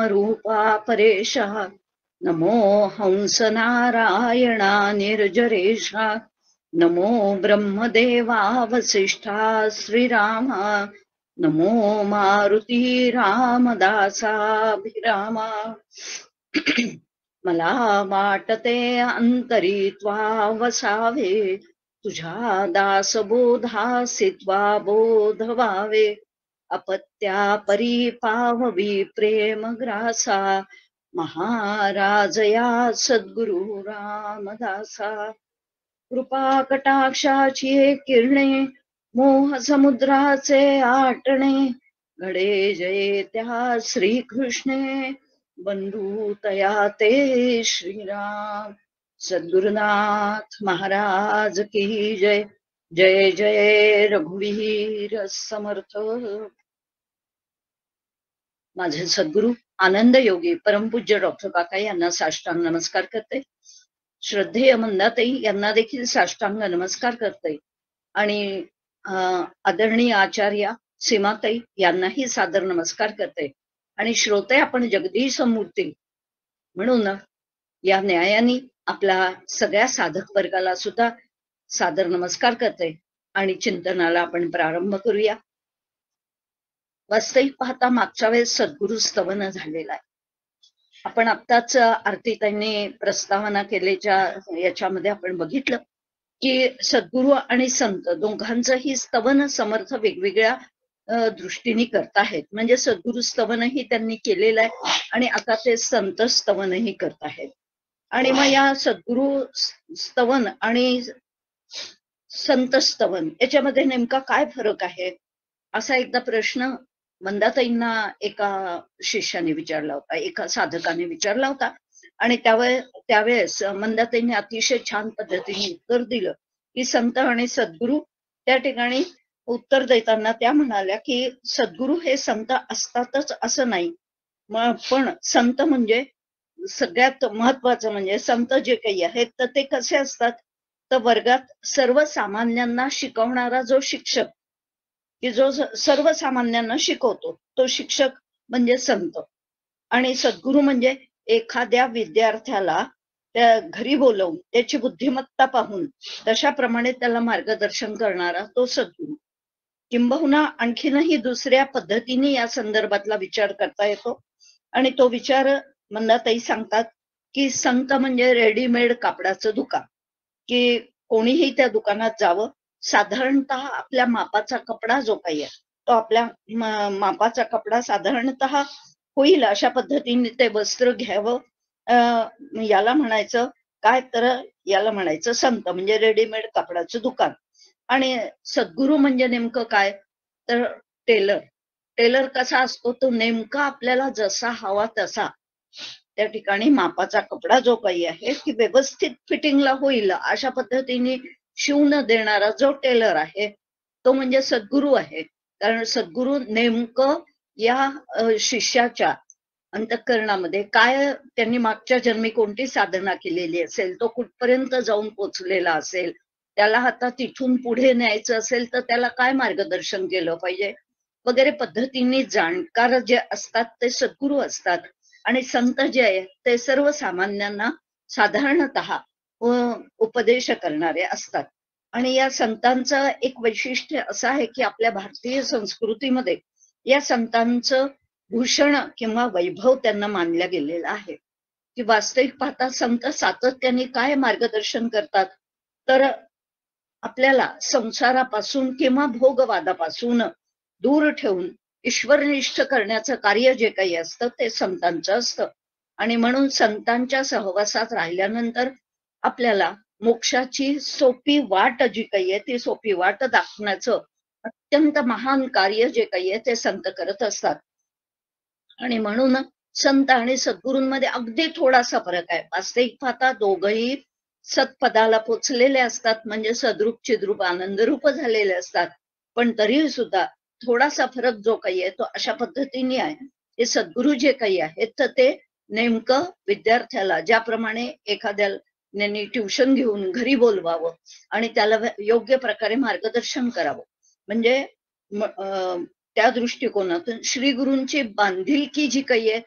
ब्रह्मरूपा परेशः नमो हंसनारायणा निर्जरेशा नमो ब्रह्मदेवा वसिष्ठा श्रीरामा नमो मारुती रामदासाभिरामा मला वाटते अंतरी त्वा वसावे तुझ्या दासबोधासी त्वा बोध व्हावे अपत्या परिपाववी प्रेम ग्रासा महाराजया सद्गुरु रामदासा कृपा कटाक्षाची किरणे मोह समुद्राचे आटणे घडे जये त्या श्रीकृष्णे बंधू तया ते श्रीराम सद्गुरुनाथ महाराज की जय जय जय रघुवीर समर्थ। माझे सद्गुरु आनंद योगी परमपूज्य डॉक्टर काका यांना साष्टांग नमस्कार करते। श्रद्धेय मंदाताई यांना देखील साष्टांग नमस्कार करते आणि आदरणीय आचार्य सीमाताई यांनाही सादर नमस्कार करते आणि श्रोते आपण जगदीश मूर्ती म्हणून या न्यायाने आपल्या सगळ्या साधक वर्गाला सुद्धा सादर नमस्कार करते आणि चिंतनाला आपण प्रारंभ करूया। वास्तविक पाहता मागच्या वेळेस सद्गुरु स्तवन झालेला आहे। आपण आत्ताच आरतीताईंनी प्रस्तावना केल्याच्या याच्यामध्ये आपण बघितलं की सद्गुरु आणि संत दोघांचंही स्तवन समर्थ वेगवेगळ्या दृष्टीने करताहेत। म्हणजे सद्गुरु स्तवनही त्यांनी केलेलं आहे आणि आता ते संत स्तवनही करत आहेत। आणि मग या सद्गुरु स्तवन आणि संत स्तवन याच्यामध्ये नेमका काय फरक आहे असा एकदा प्रश्न मंदाताईंना एका शिष्याने विचारला होता, एका साधकाने विचारला होता आणि त्यावेळेस मंदाताईंनी अतिशय छान पद्धतीने उत्तर दिलं की संत आणि सद्गुरु त्या ठिकाणी उत्तर देताना त्या म्हणाल्या की सद्गुरु हे संत असतातच असं नाही, पण संत म्हणजे सगळ्यात महत्वाचं म्हणजे संत जे काही आहेत तर ते कसे असतात तर वर्गात सर्वसामान्यांना शिकवणारा जो शिक्षक की जो सर्वसामान्यांना शिकवतो तो शिक्षक म्हणजे संत। आणि सद्गुरु म्हणजे एखाद्या विद्यार्थ्याला त्या घरी बोलवून त्याची बुद्धिमत्ता पाहून तशाप्रमाणे त्याला मार्गदर्शन करणारा तो सद्गुरु। किंबहुना आणखीनही दुसऱ्या पद्धतीने या संदर्भातला विचार करता येतो आणि तो विचार मंदाताई सांगतात की संत म्हणजे रेडीमेड कापडाचं दुकान, की कोणीही त्या दुकानात जावं, साधारणतः आपल्या मापाचा कपडा जो काही आहे तो आपल्या मापाचा कपडा साधारणतः होईल अशा पद्धतीने ते वस्त्र घ्यावं, याला म्हणायचं काय तर याला म्हणायचं संत म्हणजे रेडीमेड कापडाचं दुकान। आणि सद्गुरु म्हणजे नेमकं काय तर टेलर। टेलर कसा असतो तो नेमका आपल्याला जसा हवा तसा त्या ठिकाणी मापाचा कपडा जो काही आहे की व्यवस्थित फिटिंगला होईल अशा पद्धतीने शिवून देणारा जो टेलर आहे तो म्हणजे सद्गुरु आहे। कारण सद्गुरु नेमकं या शिष्याच्या अंतःकरणामध्ये काय त्यांनी मागच्या जन्मी कोणती साधना केलेली असेल, तो कुठपर्यंत जाऊन पोचलेला असेल, त्याला आता तिथून पुढे न्यायचं असेल तर त्याला काय मार्गदर्शन केलं पाहिजे वगैरे पद्धतीने जाणकार जे असतात ते सद्गुरु असतात। आणि संत जे आहे ते सर्वसामान्यांना साधारणतः उपदेश करणारे असतात। आणि या संतांचं एक वैशिष्ट्य असं आहे की आपल्या भारतीय संस्कृतीमध्ये या संतांचं भूषण किंवा वैभव त्यांना मानल्या गेलेलं आहे की वास्तविक पाहता संत सातत्याने काय मार्गदर्शन करतात तर आपल्याला संसारापासून किंवा भोगवादापासून दूर ठेवून ईश्वरनिष्ठ करण्याचं कार्य जे काही असतं ते संतांचं असतं। आणि म्हणून संतांच्या सहवासात राहिल्यानंतर आपल्याला मोक्षाची सोपी वाट जी काही आहे ती सोपी वाट दाखवण्याचं अत्यंत महान कार्य जे काही आहे ते संत करत असतात। आणि म्हणून संत आणि सद्गुरूंमध्ये अगदी थोडासा फरक आहे। वास्तविक पाहता दोघही सत्पदाला पोचलेले असतात, म्हणजे सद्रूप चिद्रूप आनंदरूप झालेले असतात, पण तरीही सुद्धा थोडासा फरक जो काही आहे तो अशा पद्धतीने आहे हे सद्गुरु जे काही आहेत तर ते नेमकं विद्यार्थ्याला ज्याप्रमाणे एखाद्याने ट्युशन घेऊन घरी बोलवावं आणि त्याला योग्य प्रकारे मार्गदर्शन करावं, म्हणजे त्या दृष्टिकोनातून श्री गुरूंची बांधिलकी जी काही आहे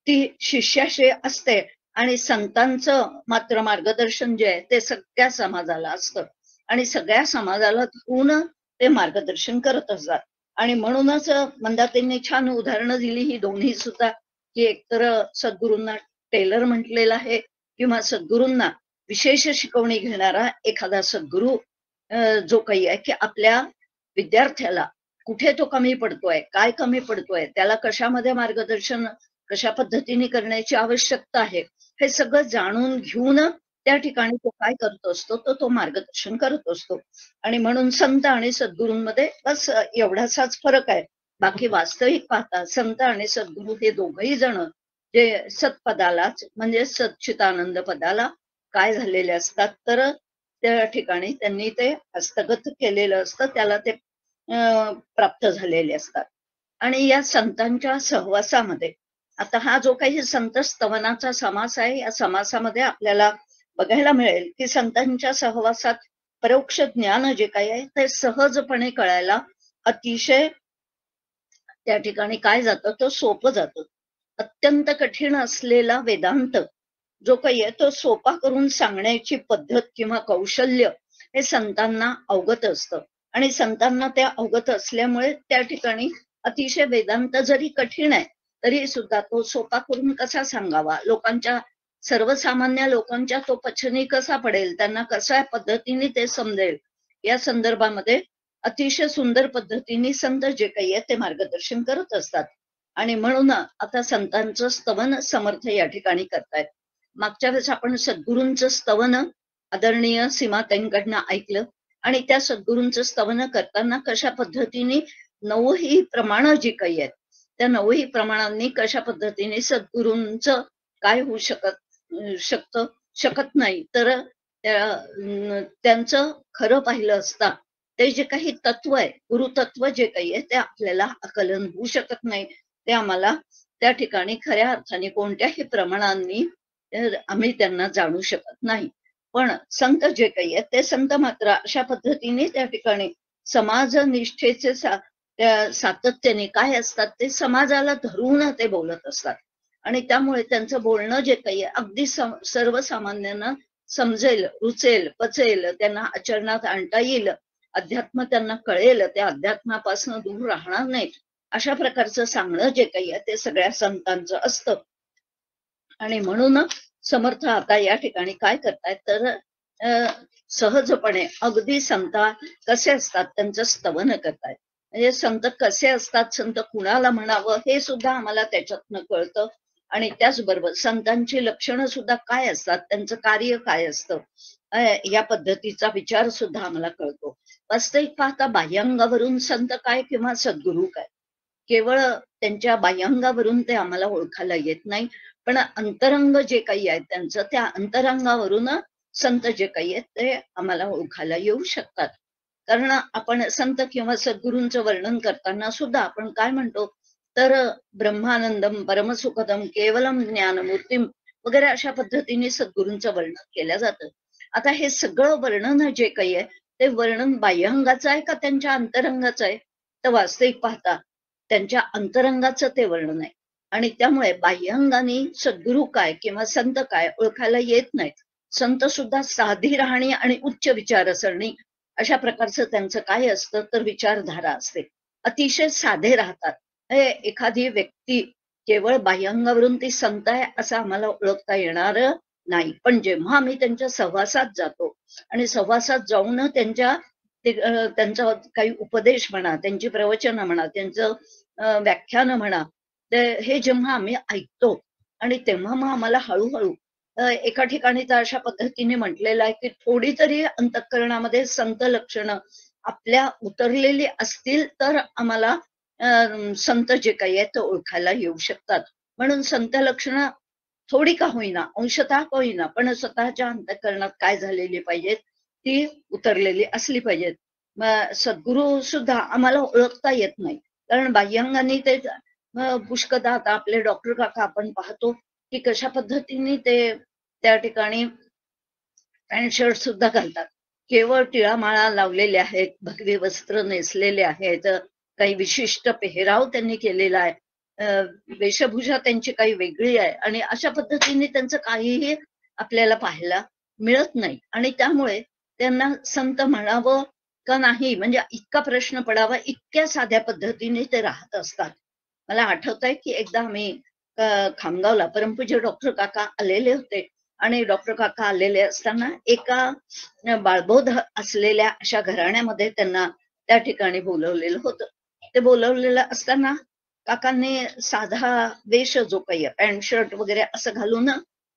ती शिष्याशी असते आणि संतांचं मात्र मार्गदर्शन जे आहे ते सगळ्या समाजाला असतं आणि सगळ्या समाजाला धरून ते मार्गदर्शन करत असतात. आणि म्हणूनच मंदाताईंनी छान उदाहरणं दिली ही दोन्ही सुद्धा, की एकतर सद्गुरूंना टेलर म्हटलेलं आहे किंवा सद्गुरूंना विशेष शिकवणी घेणारा एखादा सद्गुरू जो काही आहे, की आपल्या विद्यार्थ्याला कुठे तो कमी पडतोय, काय कमी पडतोय, त्याला कशामध्ये मार्गदर्शन कशा पद्धतीने करण्याची आवश्यकता आहे, हे सगळं जाणून घेऊन त्या ठिकाणी तो काय करत असतो, तर तो मार्गदर्शन करत असतो. आणि म्हणून संत आणि सद्गुरूंमध्ये बस एवढासाच फरक आहे. बाकी वास्तविक पाहता संत आणि सद्गुरू हे दोघही जण जे सत्पदालाच म्हणजे सच्चिदानंद पदाला काय झालेले असतात, तर त्या ठिकाणी त्यांनी ते हस्तगत केलेलं असतं, त्याला ते प्राप्त झालेले असतात. आणि या संतांच्या सहवासामध्ये आता हा जो काही संत स्तवनाचा समास आहे, या समासामध्ये आपल्याला बघायला मिळेल की संतांच्या सहवासात परोक्ष ज्ञान जे काही आहे ते सहजपणे कळायला अतिशय त्या ठिकाणी काय जातं, तो सोपं जातं. अत्यंत कठीण असलेला वेदांत जो काही आहे तो सोपा करून सांगण्याची पद्धत किंवा कौशल्य हे संतांना अवगत असतं. आणि संतांना त्या अवगत असल्यामुळे त्या ठिकाणी अतिशय वेदांत जरी कठीण आहे तरी सुद्धा तो सोपा करून कसा सांगावा, लोकांच्या सर्वसामान्य लोकांच्या तो पचनी कसा पडेल, त्यांना कशा पद्धतीने ते समजेल, या संदर्भामध्ये अतिशय सुंदर पद्धतीने संत जे काही आहे ते मार्गदर्शन करत असतात. आणि म्हणून आता संतांचं स्तवन समर्थ या ठिकाणी करतायत. मागच्या वेळेस आपण सद्गुरूंचं स्तवन आदरणीय सीमाताईंकडनं ऐकलं आणि त्या सद्गुरूंचं स्तवन करताना कशा पद्धतीने नवही प्रमाण जी काही आहेत त्या नवही प्रमाणांनी कशा पद्धतीने सद्गुरूंचं काय होऊ शकत नाही, तर त्यांचं खरं पाहिलं असता ते जे काही तत्व आहे, गुरुतत्व जे काही आहे ते आपल्याला आकलन होऊ शकत नाही. ते आम्हाला त्या ठिकाणी खऱ्या अर्थाने कोणत्याही प्रमाणांनी आम्ही त्यांना जाणू शकत नाही. पण संत जे काही आहेत ते संत मात्र अशा पद्धतीने त्या ठिकाणी समाज निष्ठेचे सातत्याने काय असतात ते समाजाला धरून ते बोलत असतात. आणि त्यामुळे त्यांचं बोलणं जे काही आहे अगदी सर्वसामान्यांना समजेल, रुचेल, पचेल, त्यांना आचरणात आणता येईल, अध्यात्म त्यांना कळेल, त्या अध्यात्मापासून दूर राहणार नाहीत, अशा प्रकारचं सांगणं जे काही आहे ते सगळ्या संतांचं असतं. आणि म्हणून समर्थ आता या ठिकाणी काय करतायत, तर सहजपणे अगदी संत कसे असतात त्यांचं स्तवन करतायत. म्हणजे संत कसे असतात, संत कुणाला म्हणावं हे सुद्धा आम्हाला त्याच्यातनं कळतं. आणि त्याचबरोबर संतांची लक्षणं सुद्धा काय असतात, त्यांचं कार्य काय असतं, या पद्धतीचा विचार सुद्धा आम्हाला कळतो. वास्तविक पाहता बाह्यांगावरून संत काय किंवा सद्गुरू काय, केवळ त्यांच्या बाह्यांगावरून ते आम्हाला ओळखायला येत नाही, पण अंतरंग जे काही आहे त्यांचं, त्या अंतरंगावरून संत जे काही आहेत ते आम्हाला ओळखायला येऊ शकतात. कारण आपण संत किंवा सद्गुरूंचं वर्णन करताना सुद्धा आपण काय म्हणतो, तर ब्रह्मानंदम परमसुखदम केवलम ज्ञानमूर्तीम वगैरे अशा पद्धतीने सद्गुरूंचं वर्णन केलं जातं. आता हे सगळं वर्णन जे काही आहे ते वर्णन बाह्यंगाचं आहे का त्यांच्या अंतरंगाचं आहे, तर वास्तविक पाहता त्यांच्या अंतरंगाचं ते वर्णन आहे. आणि त्यामुळे बाह्यंगाने सद्गुरू काय किंवा संत काय ओळखायला येत नाहीत. संत सुद्धा साधी राहणी आणि उच्च विचारसरणी अशा प्रकारचं त्यांचं काय असतं, तर विचारधारा असते. अतिशय साधे राहतात. एखादी व्यक्ती केवळ बाह्यंगावरून ती संत आहे असं आम्हाला ओळखता येणार नाही. पण जेव्हा आम्ही त्यांच्या सहवासात जातो आणि सहवासात जाऊन त्यांचा काही उपदेश म्हणा, त्यांची प्रवचनं म्हणा, त्यांचं व्याख्यान म्हणा, हे जेव्हा आम्ही ऐकतो आणि तेव्हा मग आम्हाला हळूहळू एका ठिकाणी तर अशा पद्धतीने म्हटलेलं आहे की थोडी तरी अंतःकरणामध्ये संत लक्षणं आपल्या उतरलेली असतील तर आम्हाला संत जे काही आहे ते ओळखायला येऊ शकतात. म्हणून संत लक्षणं थोडी का होईना, अंशतः का होईना, पण स्वतःच्या अंतःकरणात काय झालेली पाहिजेत ती उतरलेली असली पाहिजेत. सद्गुरू सुद्धा आम्हाला ओळखता येत नाही, कारण बाह्यांगाने ते पुष्कदा आता आपले डॉक्टर काका आपण पाहतो की कशा पद्धतीने ते त्या ठिकाणी पॅन्ट शर्ट सुद्धा घालतात, केवळ टिळामाळा लावलेले आहेत, भगवे वस्त्र नेसलेले आहेत, काही विशिष्ट पेहराव त्यांनी केलेला आहे, वेशभूषा त्यांची काही वेगळी आहे आणि अशा पद्धतीने त्यांचं काहीही आपल्याला पाहायला मिळत नाही आणि त्यामुळे त्यांना संत म्हणावं का नाही म्हणजे इतका प्रश्न पडावा इतक्या साध्या पद्धतीने ते राहत असतात. मला आठवत आहे की एकदा आम्ही खामगावला परमपूज्य डॉक्टर काका आलेले होते आणि डॉक्टर काका आलेले असताना एका बाळबोध असलेल्या अशा घराण्यामध्ये त्यांना त्या ठिकाणी बोलवलेलं होतं. ते बोलवलेलं असताना काकांनी साधा वेश जो काही पॅन्ट शर्ट वगैरे असं घालून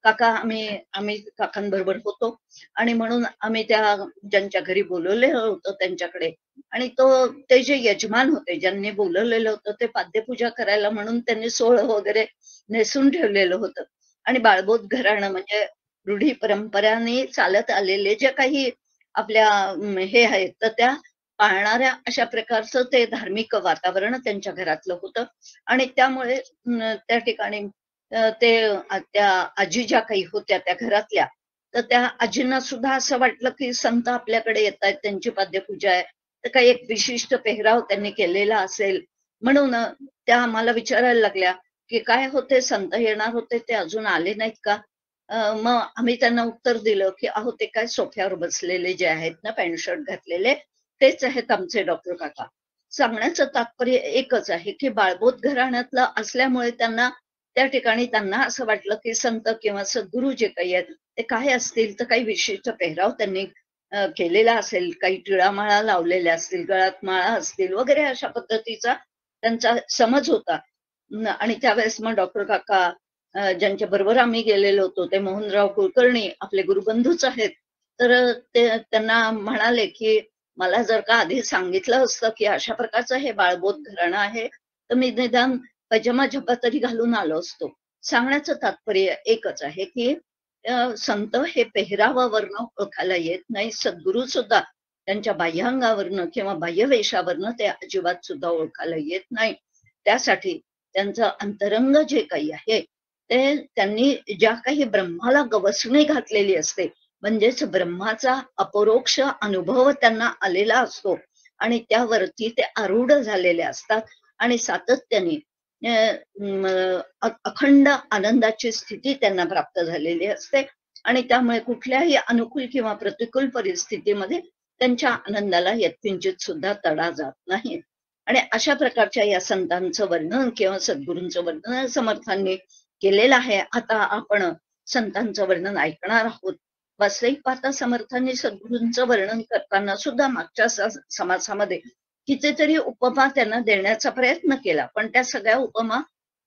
काका आम्ही काकांबरोबर होतो आणि म्हणून आम्ही त्या ज्यांच्या घरी बोलवलेलं होतं त्यांच्याकडे आणि ते जे यजमान होते ज्यांनी बोलवलेलं होतं ते पाद्यपूजा करायला म्हणून त्यांनी सोहळं वगैरे नेसून ठेवलेलं होतं आणि बाळबोध घराणं म्हणजे रूढी परंपराने चालत आलेले जे काही आपल्या हे आहेत तर त्या पाळणाऱ्या अशा प्रकारचं ते धार्मिक वातावरण त्यांच्या घरातलं होतं आणि त्यामुळे त्या ठिकाणी त्या आजी ज्या काही होत्या त्या घरातल्या तर त्या आजींना सुद्धा असं वाटलं की संत आपल्याकडे येत आहेत त्यांची पाद्यपूजा आहे तर काही एक विशिष्ट पेहराव त्यांनी केलेला असेल म्हणून त्या आम्हाला विचारायला लागल्या की काय होते संत येणार होते ते अजून आले नाहीत का. मग आम्ही त्यांना उत्तर दिलं की अहो ते काय सोफ्यावर बसलेले जे आहेत ना पॅन्ट शर्ट घातलेले तेच आहेत आमचे डॉक्टर काका. सांगण्याचं तात्पर्य एकच आहे की बाळबोध घराण्यातलं असल्यामुळे त्यांना त्या ठिकाणी त्यांना असं वाटलं की संत किंवा सद्गुरू जे काही आहेत ते काय असतील तर काही विशिष्ट पेहराव त्यांनी केलेला असेल काही टिळामाळा लावलेल्या असतील गळ्यात माळा असतील वगैरे अशा पद्धतीचा त्यांचा समज होता. आणि त्यावेळेस मग डॉक्टर काका ज्यांच्या बरोबर आम्ही गेलेलो होतो ते मोहनराव कुलकर्णी आपले गुरुबंधूच आहेत तर ते त्यांना म्हणाले की मला जर का आधी सांगितलं असतं की अशा प्रकारचं हे बाळबोध घराणं आहे तर मी निदान पैजामा झब्बा तरी घालून आलो असतो. सांगण्याचं तात्पर्य एकच आहे की संत हे पेहरावावरनं ओळखायला येत नाही सद्गुरू सुद्धा त्यांच्या बाह्यांगावरनं किंवा बाह्यवेशावरनं ते अजिबात सुद्धा ओळखायला येत नाही. त्यासाठी त्यांचं अंतरंग जे काही आहे ते त्यांनी ज्या काही ब्रह्माला गवसणी घातलेली असते म्हणजेच ब्रह्माचा अपरोक्ष अनुभव त्यांना आलेला असतो आणि त्यावरती ते आरूढ झालेले असतात आणि सातत्याने अखंड आनंदाची स्थिती त्यांना प्राप्त झालेली असते आणि त्यामुळे कुठल्याही अनुकूल किंवा प्रतिकूल परिस्थितीमध्ये त्यांच्या आनंदाला यत्किंचित सुद्धा तडा जात नाही. आणि अशा प्रकारच्या या संतांचं वर्णन किंवा सद्गुरूंचं वर्णन समर्थांनी केलेलं आहे. आता आपण संतांचं वर्णन ऐकणार आहोत. वास्तविक पाहता समर्थांनी सद्गुरूंचं वर्णन करताना सुद्धा मागच्या समासामध्ये कितीतरी उपमा त्यांना देण्याचा प्रयत्न केला पण त्या सगळ्या उपमा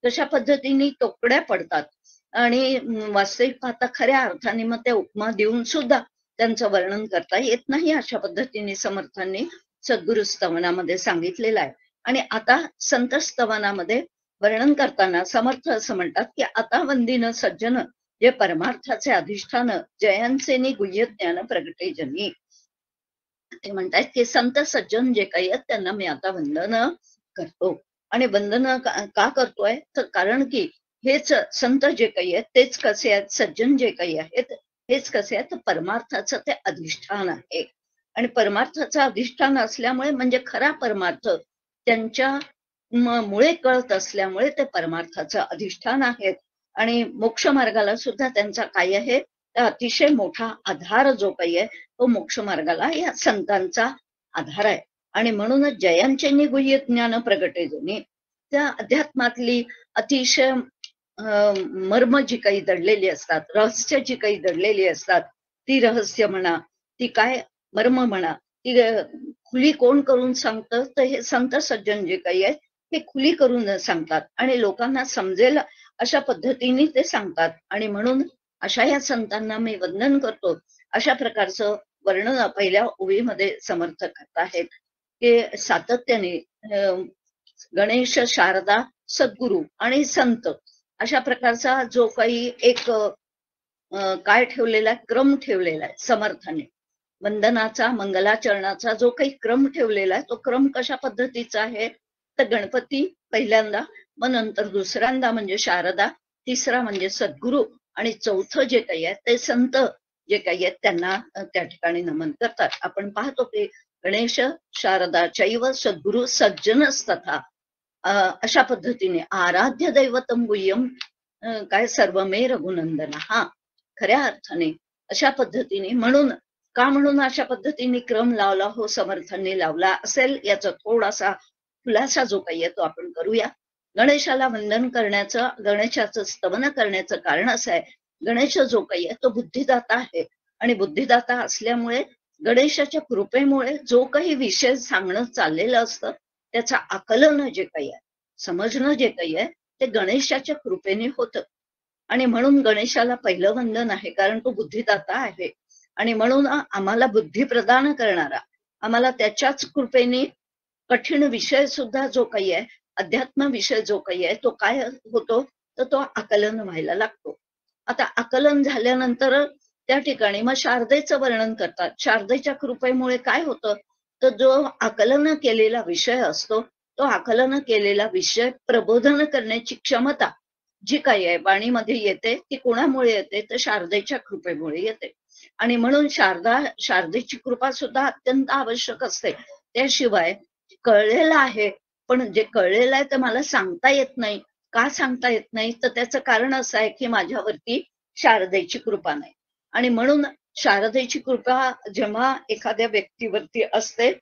कशा पद्धतीने तोकड्या पडतात आणि वास्तविक पाहता खऱ्या अर्थाने मग त्या उपमा देऊन सुद्धा त्यांचं वर्णन करता येत नाही अशा पद्धतीने समर्थांनी सद्गुरु स्तवनामध्ये सांगितलेलं आहे. आणि आता संत स्तवनामध्ये वर्णन करताना समर्थ असं म्हणतात की आता वंदिन सज्जन जे परमार्थाचे अधिष्ठान जयांसेनी गुह्य ज्ञान प्रगटे जनी. ते म्हणतात की संत सज्जन जे काही आहेत त्यांना मी आता वंदन करतो आणि वंदन का करतोय तर कारण की हेच संत जे काही आहेत तेच कसे आहेत सज्जन जे काही आहेत हेच कसे आहेत परमार्थाचं ते अधिष्ठान आहे आणि परमार्थाचं अधिष्ठान असल्यामुळे म्हणजे खरा परमार्थ त्यांच्या मुळे कळत असल्यामुळे ते परमार्थाचं अधिष्ठान आहेत आणि मोक्ष मार्गाला सुद्धा त्यांचा काय आहे तर अतिशय मोठा आधार जो काही आहे तो मोक्ष मार्गाला या संतांचा आधार आहे. आणि म्हणूनच जयांचे गुह्य ज्ञान प्रगटे जनी त्या अध्यात्मातली अतिशय मर्म जी काही दडलेली असतात रहस्य जी काही दडलेली असतात ती रहस्य म्हणा ती काय मर्म म्हणा ती खुली कोण करून सांगतं तर हे संत सज्जन जे काही आहे ते खुली करून सांगतात आणि लोकांना समजेल अशा पद्धतीने ते सांगतात आणि म्हणून अशा या संतांना मी वंदन करतो अशा प्रकारचं वर्णन पहिल्या ओळीमध्ये समर्थ करत आहेत की सातत्याने गणेश शारदा सद्गुरू आणि संत अशा प्रकारचा जो काही एक काय ठेवलेला आहे क्रम ठेवलेला आहे समर्थाने वंदनाचा मंगलाचरणाचा जो काही क्रम ठेवलेला आहे तो क्रम कशा पद्धतीचा आहे तर गणपती पहिल्यांदा मग नंतर दुसऱ्यांदा म्हणजे शारदा तिसरा म्हणजे सद्गुरू आणि चौथं जे काही आहे ते संत जे काही आहेत त्यांना त्या ठिकाणी नमन करतात. आपण पाहतो की गणेश शारदा चैव सद्गुरू सज्जनस्तथा अशा पद्धतीने आराध्य दैवतम गुह्यम काय सर्वमे रघुनंदन, हा खऱ्या अर्थाने अशा पद्धतीने म्हणून का म्हणून अशा पद्धतीने क्रम लावला हो समर्थांनी लावला असेल याचा थोडासा खुलासा जो काही आहे तो आपण करूया. गणेशाला वंदन करण्याचं, गणेशाचं स्तवन करण्याचं कारण असं आहे, गणेश जो काही आहे तो बुद्धिदाता आहे आणि बुद्धिदाता असल्यामुळे गणेशाच्या कृपेमुळे जो काही विषय सांगणं चाललेलं असतं त्याचं आकलन जे काही आहे, समजणं जे काही आहे ते गणेशाच्या कृपेने होतं. आणि म्हणून गणेशाला पहिलं वंदन आहे, कारण तो बुद्धिदाता आहे आणि म्हणून आम्हाला बुद्धी प्रदान करणारा, आम्हाला त्याच्याच कृपेने कठीण विषय सुद्धा जो काही आहे, अध्यात्म विषय जो काही आहे तो काय होतो, तर तो आकलन व्हायला लागतो. आता आकलन झाल्यानंतर त्या ठिकाणी मग शारदेचं वर्णन करतात. शारदेच्या कृपेमुळे काय होतं, तर जो आकलन केलेला विषय असतो तो आकलन केलेला विषय प्रबोधन करण्याची क्षमता जी काही आहे वाणीमध्ये येते ती कोणामुळे येते, तर शारदेच्या कृपेमुळे येते. आणि म्हणून शारदेची कृपा सुद्धा अत्यंत आवश्यक असते. त्याशिवाय कळलेलं आहे, पण जे कळलेलं आहे ते मला सांगता येत नाही. का सांगता येत नाही, तर त्याचं कारण असं आहे की माझ्यावरती शारदेची कृपा नाही. आणि म्हणून शारदेची कृपा जेव्हा एखाद्या व्यक्तीवरती असते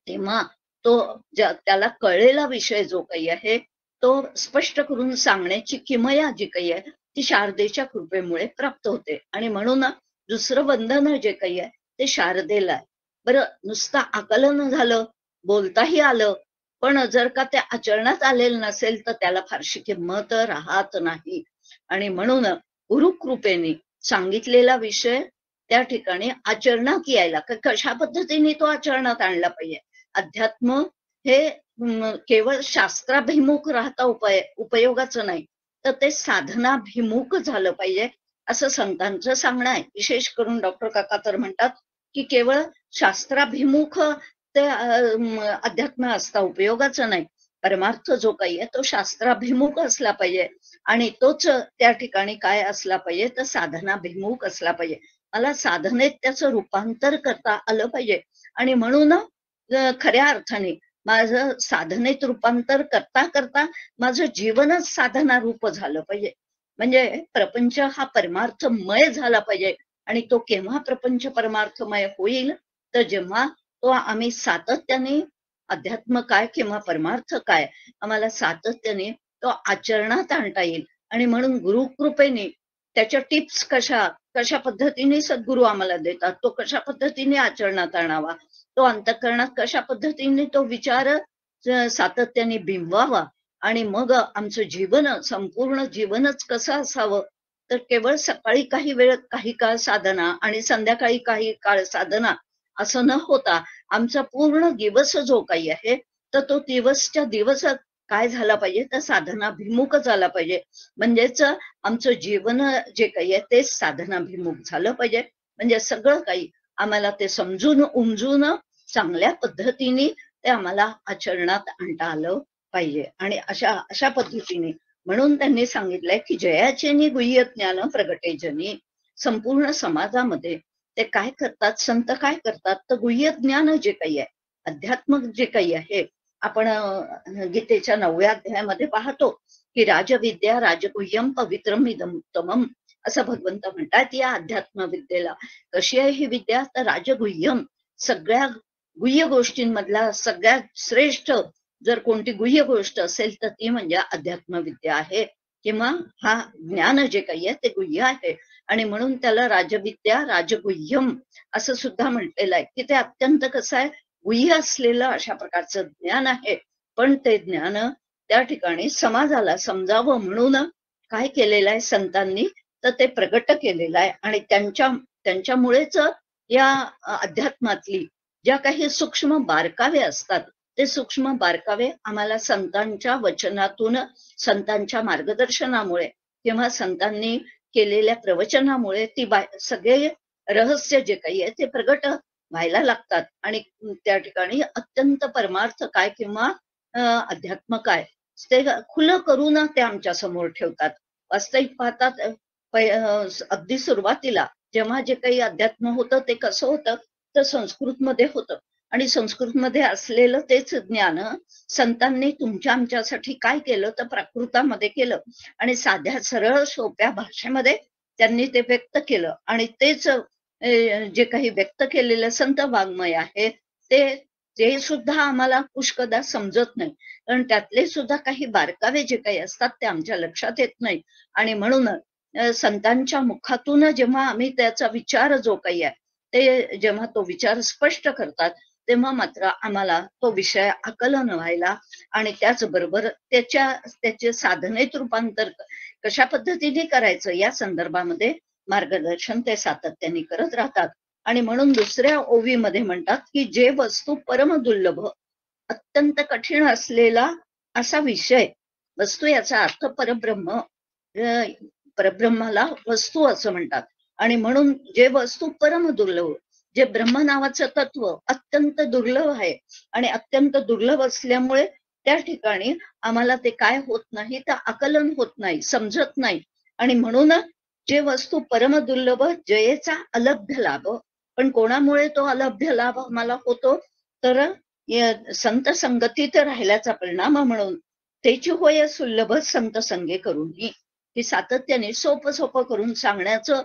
तेव्हा तो त्याला कळलेला विषय जो काही आहे तो स्पष्ट करून सांगण्याची किमया जी काही आहे ती शारदेच्या कृपेमुळे प्राप्त होते. आणि म्हणून दुसरं वंदन जे काही आहे ते शारदेला आहे. बरं, नुसतं आकलन झालं, बोलताही आलं, पण जर का ते आचरणात आलेलं नसेल तर त्याला फारशी किंमत राहत नाही. आणि म्हणून गुरुकृपेने सांगितलेला विषय त्या ठिकाणी आचरणात यायला, कशा पद्धतीने तो आचरणात आणला पाहिजे. अध्यात्म हे केवळ शास्त्राभिमुख राहता उपयोगाचं नाही, तर ते साधनाभिमुख झालं पाहिजे असं संतांचं सांगणं आहे. विशेष करून डॉक्टर काका तर म्हणतात की केवळ शास्त्राभिमुख ते अध्यात्म असता उपयोगाचं नाही, परमार्थ जो काही आहे तो शास्त्राभिमुख असला पाहिजे आणि तोच त्या ठिकाणी काय असला पाहिजे, तर साधनाभिमुख असला पाहिजे. मला साधनेत त्याचं रूपांतर करता आलं पाहिजे. आणि म्हणून खऱ्या अर्थाने माझं साधनेत रूपांतर करता करता माझं जीवनच साधना रूप झालं पाहिजे. म्हणजे प्रपंच हा परमार्थमय झाला पाहिजे. आणि तो केव्हा प्रपंच परमार्थमय होईल, तर जेव्हा तो आम्ही सातत्याने अध्यात्म काय किंवा परमार्थ काय आम्हाला सातत्याने तो आचरणात आणता येईल. आणि म्हणून गुरुकृपेने त्याच्या टिप्स कशा कशा पद्धतीने सद्गुरू आम्हाला देतात, तो कशा पद्धतीने आचरणात आणावा, तो अंतःकरणात कशा पद्धतीने तो विचार सातत्याने बिंबवावा. आणि मग आमचं जीवन, संपूर्ण जीवनच कसं असावं, तर केवळ सकाळी काही वेळ काही काळ साधना आणि संध्याकाळी काही काळ साधना असं न होता आमचा पूर्ण दिवस जो काही आहे तर तो दिवसच्या दिवस काय झाला पाहिजे, तर साधनाभिमुख झाला पाहिजे. म्हणजेच आमचं जीवन जे काही आहे ते साधनाभिमुख झालं पाहिजे. म्हणजे सगळं काही आम्हाला ते समजून उमजून चांगल्या पद्धतीने ते आम्हाला आचरणात आणता आलं पाहिजे. आणि अशा अशा पद्धतीने म्हणून त्यांनी सांगितलंय की जयाचेनी गुह्य ज्ञान प्रगटे जनी. संपूर्ण समाजामध्ये ते काय करतात, संत काय करतात, तर गुह्य ज्ञान जे काही आहे, अध्यात्मक जे काही आहे, आपण गीतेच्या 9व्या अध्यायामध्ये पाहतो की राजविद्या राजगुह्यम पवित्रम इदम उत्तमम असं भगवंत म्हणतात. या अध्यात्म विद्येला कशी आहे ही विद्या, तर राजगुह्यम, सगळ्या गुह्य गोष्टींमधला सगळ्यात श्रेष्ठ जर कोणती गुह्य गोष्ट असेल तर ती म्हणजे अध्यात्म विद्या आहे, किंवा हा ज्ञान जे काही आहे ते गुह्य आहे. आणि म्हणून त्याला राजविद्या राजगुह्यम असं सुद्धा म्हटलेलं आहे की ते अत्यंत कसं आहे, गुह्य असलेलं अशा प्रकारचं ज्ञान आहे. पण ते ज्ञान त्या ठिकाणी समाजाला समजावं म्हणून काय केलेलं आहे संतांनी, तर ते प्रगट केलेलं आहे. आणि त्यांच्यामुळेच या अध्यात्मातली ज्या काही सूक्ष्म बारकावे असतात ते सूक्ष्म बारकावे आम्हाला संतांच्या वचनातून, संतांच्या मार्गदर्शनामुळे किंवा संतांनी केलेल्या प्रवचनामुळे ती सगळे रहस्य जे काही आहे ते प्रगट व्हायला लागतात. आणि त्या ठिकाणी अत्यंत परमार्थ काय किंवा अध्यात्म काय ते खुलं करून ते आमच्या समोर ठेवतात. वास्तविक पाहतात अगदी सुरुवातीला जेव्हा जे काही अध्यात्म होतं ते कसं होतं, तर संस्कृत मध्ये होतं. आणि संस्कृतमध्ये असलेलं तेच ज्ञान संतांनी तुमच्या आमच्यासाठी काय केलं तर प्राकृतामध्ये केलं आणि साध्या सरळ सोप्या भाषेमध्ये त्यांनी ते व्यक्त केलं. आणि तेच जे काही व्यक्त केलेलं संत वाङ्मय आहे ते सुद्धा आम्हाला पुष्कदा समजत नाही, कारण त्यातले सुद्धा काही बारकावे जे काही असतात ते आमच्या लक्षात येत नाही. आणि म्हणून संतांच्या मुखातून जेव्हा आम्ही त्याचा विचार जो काही आहे ते जेव्हा तो विचार स्पष्ट करतात तेव्हा मात्र आम्हाला तो विषय आकलन व्हायला आणि त्याचबरोबर त्याचे साधनेत रूपांतर कशा पद्धतीने करायचं या संदर्भामध्ये मार्गदर्शन ते सातत्याने करत राहतात. आणि म्हणून दुसऱ्या ओवीमध्ये म्हणतात की जे वस्तू परमदुर्लभ अत्यंत कठीण असलेला असा विषय, वस्तू याचा अर्थ परब्रह्म, परब्रह्माला वस्तू असं म्हणतात. आणि म्हणून जे वस्तू परमदुर्लभ, जे ब्रह्म नावाचं तत्व अत्यंत दुर्लभ आहे आणि अत्यंत दुर्लभ असल्यामुळे त्या ठिकाणी आम्हाला ते काय होत नाही तर आकलन होत नाही, समजत नाही. आणि म्हणून जे वस्तू परमदुर्लभ जयेचा अलभ्य लाभ, पण कोणामुळे तो अलभ्य लाभ आम्हाला होतो तर संत संगतीत राहिल्याचा परिणाम म्हणून त्याची होय सुलभ संत संगे करूनही, ही सातत्याने सोपं करून सांगण्याचं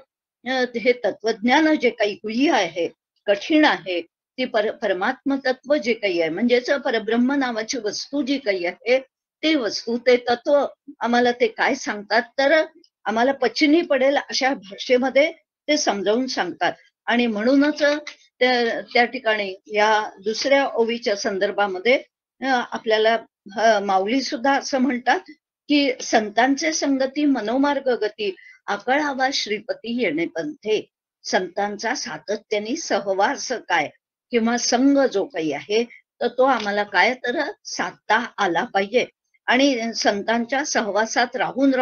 हे तत्वज्ञान जे काही गुह्य आहे, कठीण आहे, ती परमात्म तत्व जे काही आहे म्हणजेच परब्रह्म नावाची वस्तू जी काही आहे ते वस्तू ते तत्व आम्हाला ते काय सांगतात तर आम्हाला पचनी पडेल अशा भाषेमध्ये ते समजावून सांगतात. आणि म्हणूनच त्या ठिकाणी या दुसऱ्या ओवीच्या संदर्भामध्ये आपल्याला माऊली सुद्धा असं म्हणतात की संतांचे संगती मनोमार्ग गती आकळावा श्रीपती येणे पंथे. संतांचा सातत्याने सहवास काय किंवा संघ जो काही आहे तर तो आम्हाला काय तर साधता आला पाहिजे. आणि संतांच्या सहवासात राहून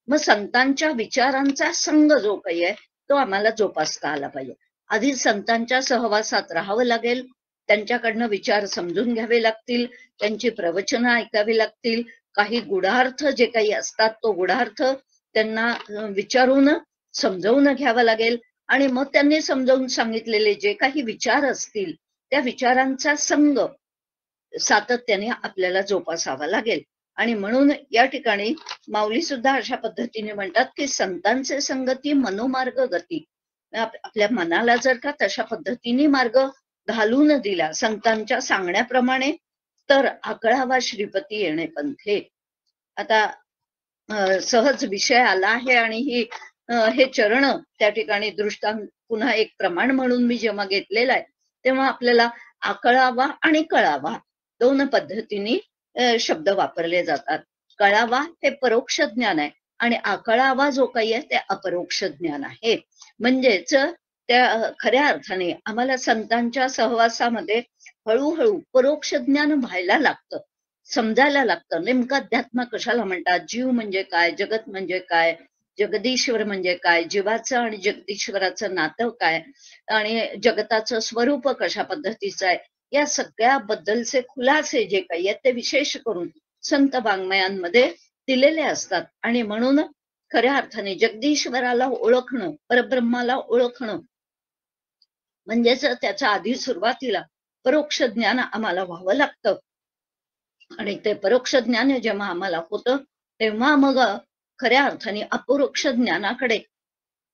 मग संतांच्या विचारांचा संघ जो काही आहे तो आम्हाला जोपासता आला पाहिजे. आधी संतांच्या सहवासात राहावं लागेल, त्यांच्याकडनं विचार समजून घ्यावे लागतील, त्यांची प्रवचनं ऐकावी लागतील, काही गुढार्थ जे काही असतात तो गुढार्थ त्यांना विचारून समजावून घ्यावा लागेल. आणि मग त्यांनी समजावून सांगितलेले जे काही विचार असतील त्या विचारांचा संघ सातत्याने आपल्याला जोपासावा लागेल. आणि म्हणून या ठिकाणी माऊली सुद्धा अशा पद्धतीने म्हणतात की संतांचे संगती मनोमार्ग गती, आपल्या मनाला जर का तशा पद्धतीने मार्ग घालून दिला संतांच्या सांगण्याप्रमाणे तर आकळावा श्रीपती येणे पंथे. आता सहज विषय आला आहे आणि हे चरण त्या ठिकाणी दृष्टांत पुन्हा एक प्रमाण म्हणून मी जेव्हा घेतलेला आहे तेव्हा आपल्याला आकळावा आणि कळावा दोन पद्धतीने शब्द वापरले जातात. कळावा हे परोक्ष ज्ञान आहे आणि आकळावा जो काही आहे ते अपरोक्ष ज्ञान आहे. म्हणजेच त्या खऱ्या अर्थाने आम्हाला संतांच्या सहवासामध्ये हळूहळू परोक्ष ज्ञान व्हायला लागतं, समजायला लागतं. नेमकं अध्यात्म कशाला म्हणतात, जीव म्हणजे काय, जगत म्हणजे काय, जगदीश्वर म्हणजे काय, जीवाचं आणि जगदीश्वराचं नातं काय, आणि जगताचं स्वरूप कशा पद्धतीचं आहे, या सगळ्याबद्दलचे खुलासे जे काही आहेत ते विशेष करून संत वाङ्मयांमध्ये दिलेले असतात. आणि म्हणून खऱ्या अर्थाने जगदीश्वराला ओळखणं, परब्रह्माला ओळखणं म्हणजेच त्याच्या आधी सुरुवातीला परोक्ष ज्ञान आम्हाला व्हावं लागतं. आणि ते परोक्ष ज्ञान जेव्हा आम्हाला होतं तेव्हा मग खऱ्या अर्थाने अपरोक्ष ज्ञानाकडे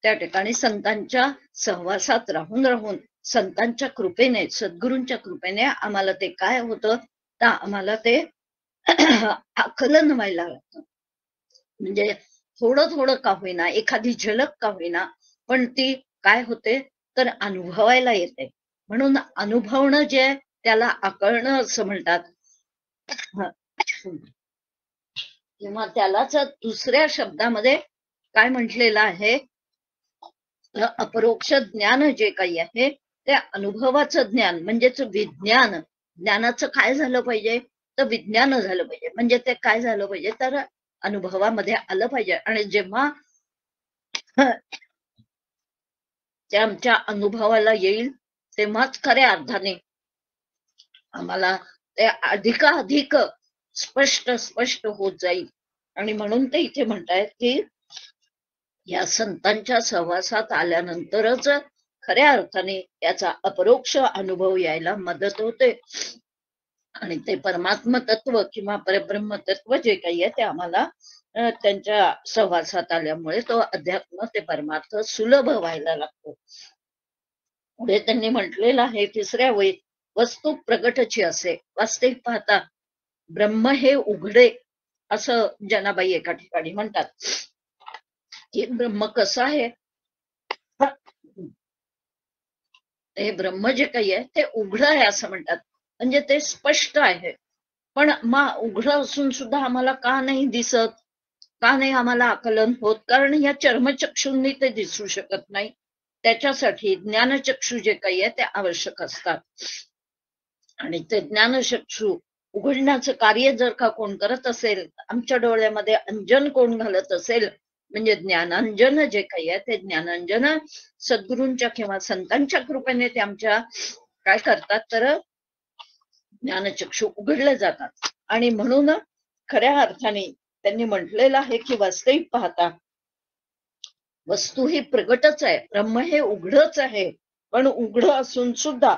त्या ठिकाणी संतांच्या सहवासात राहून संतांच्या कृपेने, सद्गुरूंच्या कृपेने आम्हाला ते काय होतं तर आम्हाला ते आकलन व्हायला लागतं. म्हणजे थोडं का होईना, एखादी झलक का होईना, पण ती काय होते तर अनुभवायला येते. म्हणून अनुभवणं जे त्याला आकळणं असं म्हणतात. किंवा त्यालाच दुसऱ्या शब्दामध्ये काय म्हटलेलं आहे, अपरोक्ष ज्ञान जे काही आहे ते अनुभवाचं ज्ञान म्हणजेच विज्ञान. ज्ञानाचं काय झालं पाहिजे तर विज्ञान झालं पाहिजे. म्हणजे ते काय झालं पाहिजे तर अनुभवामध्ये आलं पाहिजे. आणि जेव्हा ते आमच्या अनुभवाला येईल तेव्हाच खऱ्या अर्थाने आम्हाला ते अधिकाधिक स्पष्ट होत जाईल. आणि म्हणून ते इथे म्हणतायत की या संतांच्या सहवासात आल्यानंतरच खऱ्या अर्थाने याचा अपरोक्ष अनुभव यायला मदत होते आणि ते परमात्म तत्व किंवा परब्रह्म तत्व जे काही आहे ते आम्हाला त्यांच्या सहवासात आल्यामुळे तो अध्यात्म ते परमार्थ सुलभ व्हायला लागतो. पुढे त्यांनी म्हटलेलं आहे तिसऱ्या वयी वस्तू प्रगटची असे. वास्तविक पाहता ब्रह्म हे उघडे असं जनाबाई एका ठिकाणी म्हणतात की ब्रह्म कसं आहे, हे ब्रह्म जे काही आहे ते उघड आहे असं म्हणतात, म्हणजे ते स्पष्ट आहे. पण मग उघड असून सुद्धा आम्हाला का नाही दिसत, का नाही आम्हाला आकलन होत? कारण या चर्मचक्षूंनी ते दिसू शकत नाही. त्याच्यासाठी ज्ञानचक्षू जे काही आहे ते आवश्यक असतात आणि ते ज्ञानचक्षू उघडण्याचं कार्य जर का कोण करत असेल, आमच्या डोळ्यामध्ये अंजन कोण घालत असेल, म्हणजे ज्ञानांजन जे काही आहे ते ज्ञानांजन सद्गुरूंच्या किंवा संतांच्या कृपेने ते आमच्या काय करतात तर ज्ञानचक्षू उघडले जातात. आणि म्हणून खऱ्या अर्थाने त्यांनी म्हटलेलं आहे की वास्तविक पाहता वस्तू ही प्रगटच आहे, ब्रह्म हे उघडच आहे, पण उघड असून सुद्धा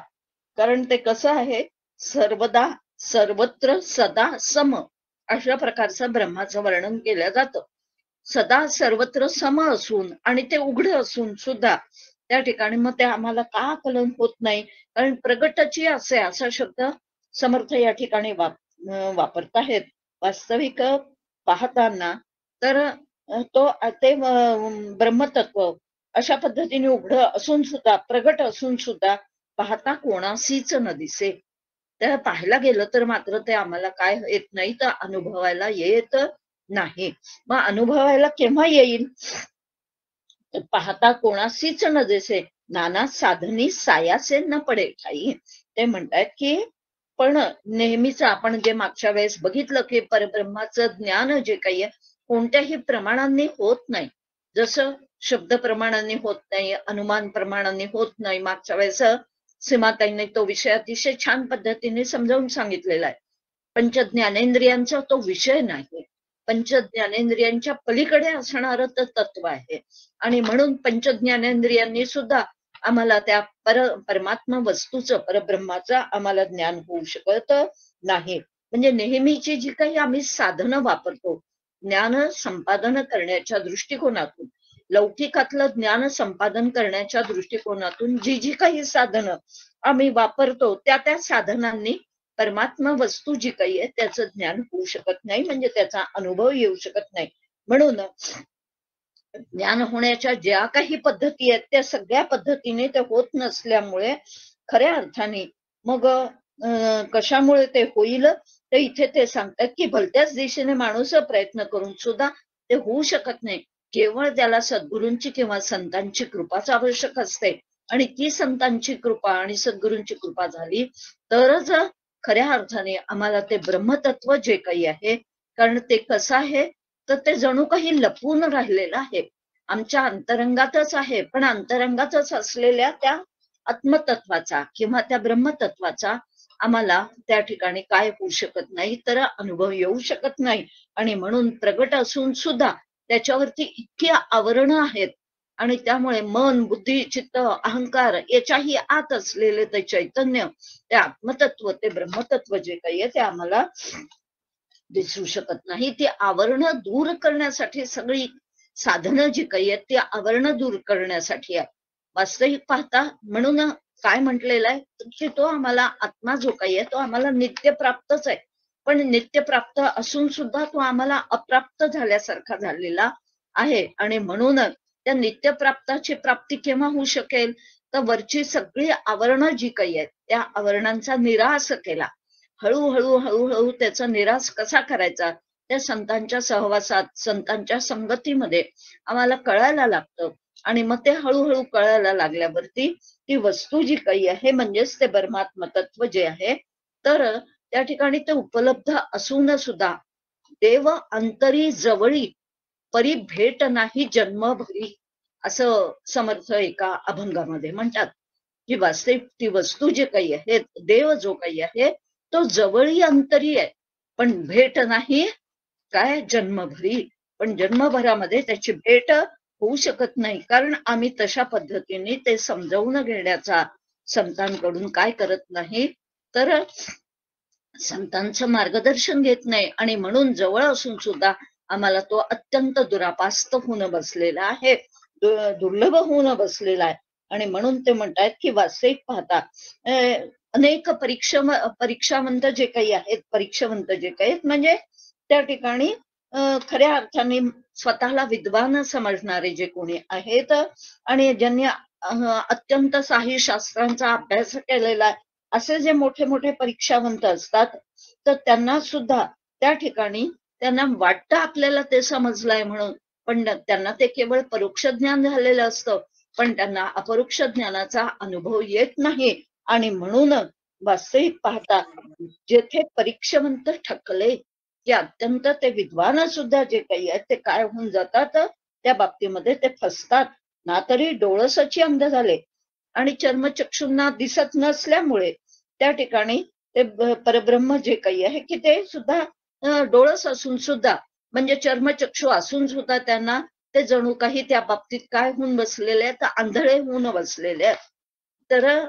कारण ते कसं आहे सर्वदा सर्वत्र सदा सम अशा प्रकारचं ब्रह्माचं वर्णन केलं जातं. सदा सर्वत्र सम असून आणि ते उघड असून सुद्धा त्या ठिकाणी मग ते आम्हाला का आकलन होत नाही, कारण प्रगटची असे असा शब्द समर्थ या ठिकाणी वापरत आहेत. वास्तविक पाहताना तर तो ते ब्रह्मतत्व अशा पद्धतीने उघड असून सुद्धा प्रगट असून सुद्धा पाहता कोणासीच न दिसे. त्या पाहायला गेलं तर मात्र ते आम्हाला काय येत नाही तर अनुभवायला येत नाही. मग अनुभवायला केव्हा येईल, पाहता कोणासीच न दिसे नाना साधनी सायासे न पडे ठाई. ते म्हणतात की पण नेहमीच आपण जे मागच्या वेळेस बघितलं की परब्रह्माचं ज्ञान जे काही आहे कोणत्याही प्रमाणांनी होत नाही. जसं शब्द प्रमाणांनी होत नाही, अनुमान प्रमाणांनी होत नाही. मागच्या वेळेस सीमाताईंनी तो विषय अतिशय छान पद्धतीने समजावून सांगितलेला आहे. पंचज्ञानेंद्रियांचा तो विषय नाही, पंचज्ञानेंद्रियांच्या पलीकडे असणारं तर तत्व आहे. आणि म्हणून पंचज्ञानेंद्रियांनी सुद्धा आम्हाला त्या परमात्मा वस्तूचं परब्रह्माचं आम्हाला ज्ञान होऊ शकत नाही. म्हणजे नेहमीची जी काही आम्ही साधनं वापरतो ज्ञान संपादन करण्याच्या दृष्टिकोनातून, लौकिकातलं ज्ञान संपादन करण्याच्या दृष्टिकोनातून जी जी काही साधनं आम्ही वापरतो त्या साधनांनी परमात्मा वस्तू जी काही आहे त्याचं ज्ञान होऊ शकत नाही, म्हणजे त्याचा अनुभव येऊ शकत नाही. म्हणून ज्ञान होण्याच्या ज्या काही पद्धती आहेत त्या सगळ्या पद्धतीने ते होत नसल्यामुळे खऱ्या अर्थाने मग कशामुळे ते होईल तर इथे ते सांगतात की भलत्याच दिशेने माणूस प्रयत्न करून सुद्धा ते होऊ शकत नाही. केवळ त्याला सद्गुरूंची किंवा संतांची कृपाच आवश्यक असते आणि ती संतांची कृपा आणि सद्गुरूंची कृपा झाली तरच खऱ्या अर्थाने आम्हाला ते ब्रह्मतत्व जे काही आहे, कारण ते कसं आहे तर ते जणू काही लपून राहिलेलं आहे, आमच्या अंतरंगातच आहे, पण अंतरंगातच असलेल्या त्या आत्मतत्वाचा किंवा त्या ब्रह्मतत्वाचा आम्हाला त्या ठिकाणी काय होऊ शकत नाही तर अनुभव येऊ शकत नाही. आणि म्हणून प्रगट असून सुद्धा त्याच्यावरती इतकी आवरणं आहेत आणि त्यामुळे मन बुद्धी चित्त अहंकार याच्याही आत असलेले ते चैतन्य, ते आत्मतत्व, ते ब्रह्मतत्व जे काही आहे ते आम्हाला दिसू शकत नाही. ती आवरणं दूर करण्यासाठी सगळी साधनं जी काही आहेत ती आवरणं दूर करण्यासाठी आहे. वास्तविक पाहता म्हणून काय म्हटलेलं आहे की तो आम्हाला आत्मा जो काही आहे तो आम्हाला नित्य प्राप्तच आहे, पण नित्य प्राप्त असून सुद्धा तो आम्हाला अप्राप्त झाल्यासारखा झालेला आहे. आणि म्हणून त्या नित्य प्राप्ताची प्राप्ती केव्हा होऊ शकेल तर वरची सगळी आवरणं जी काही आहेत त्या आवरणांचा निराश केला, हळूहळू हळूहळू त्याचा निराश कसा करायचा त्या संतांच्या सहवासात संतांच्या संगतीमध्ये आम्हाला कळायला लागतं. आणि मग ते हळूहळू कळायला लागल्यावरती ती वस्तू जी काही आहे म्हणजेच ते परमात्म तत्व जे आहे तर त्या ठिकाणी ते उपलब्ध असून सुद्धा देव अंतरी जवळी परी भेट नाही जन्मभरी असं समर्थ एका अभंगामध्ये म्हणतात की वास्तविक ती वस्तू जे काही आहे देव जो काही आहे तो जवळी अंतरी आहे, पण भेट नाही काय जन्मभरी, पण जन्मभरामध्ये त्याची भेट होऊ शकत नाही, कारण आम्ही तशा पद्धतीने ते समजावून घेण्याचा संतांकडून काय करत नाही, तर संतांचं मार्गदर्शन घेत नाही. आणि म्हणून जवळ असून सुद्धा आम्हाला तो अत्यंत दुरापास्त होऊन बसलेला आहे, दुर्लभ होऊन बसलेला आहे. आणि म्हणून ते म्हणतात की वास्तविक पाहता अनेक परीक्षावंत जे काही आहेत, परीक्षावंत जे काही आहेत, म्हणजे त्या ठिकाणी खऱ्या अर्थाने स्वतःला विद्वान समजणारे जे कोणी आहेत आणि ज्यांनी अत्यंत साही शास्त्रांचा अभ्यास केलेला आहे, असे जे मोठे मोठे परीक्षावंत असतात, तर त्यांना सुद्धा त्या ठिकाणी त्यांना वाटतं आपल्याला ते समजलंय म्हणून, पण त्यांना ते केवळ परोक्ष ज्ञान झालेलं असतं, पण त्यांना अपरोक्ष ज्ञानाचा अनुभव येत नाही. आणि म्हणून वास्तविक पाहता जेथे परीक्षावंत ठकले की अत्यंत ते विद्वान सुद्धा जे काही आहेत ते काय होऊन जातात, त्या बाबतीमध्ये ते फसतात. ना तरी डोळसाची अंध झाले आणि चर्मचक्षूंना दिसत नसल्यामुळे त्या ठिकाणी ते परब्रह्म जे काही आहे की ते सुद्धा डोळस असून सुद्धा, म्हणजे चर्मचक्षू असून सुद्धा त्यांना ते जणू काही त्या बाबतीत काय होऊन बसलेले आहेत, आंधळे होऊन बसलेले आहेत. तर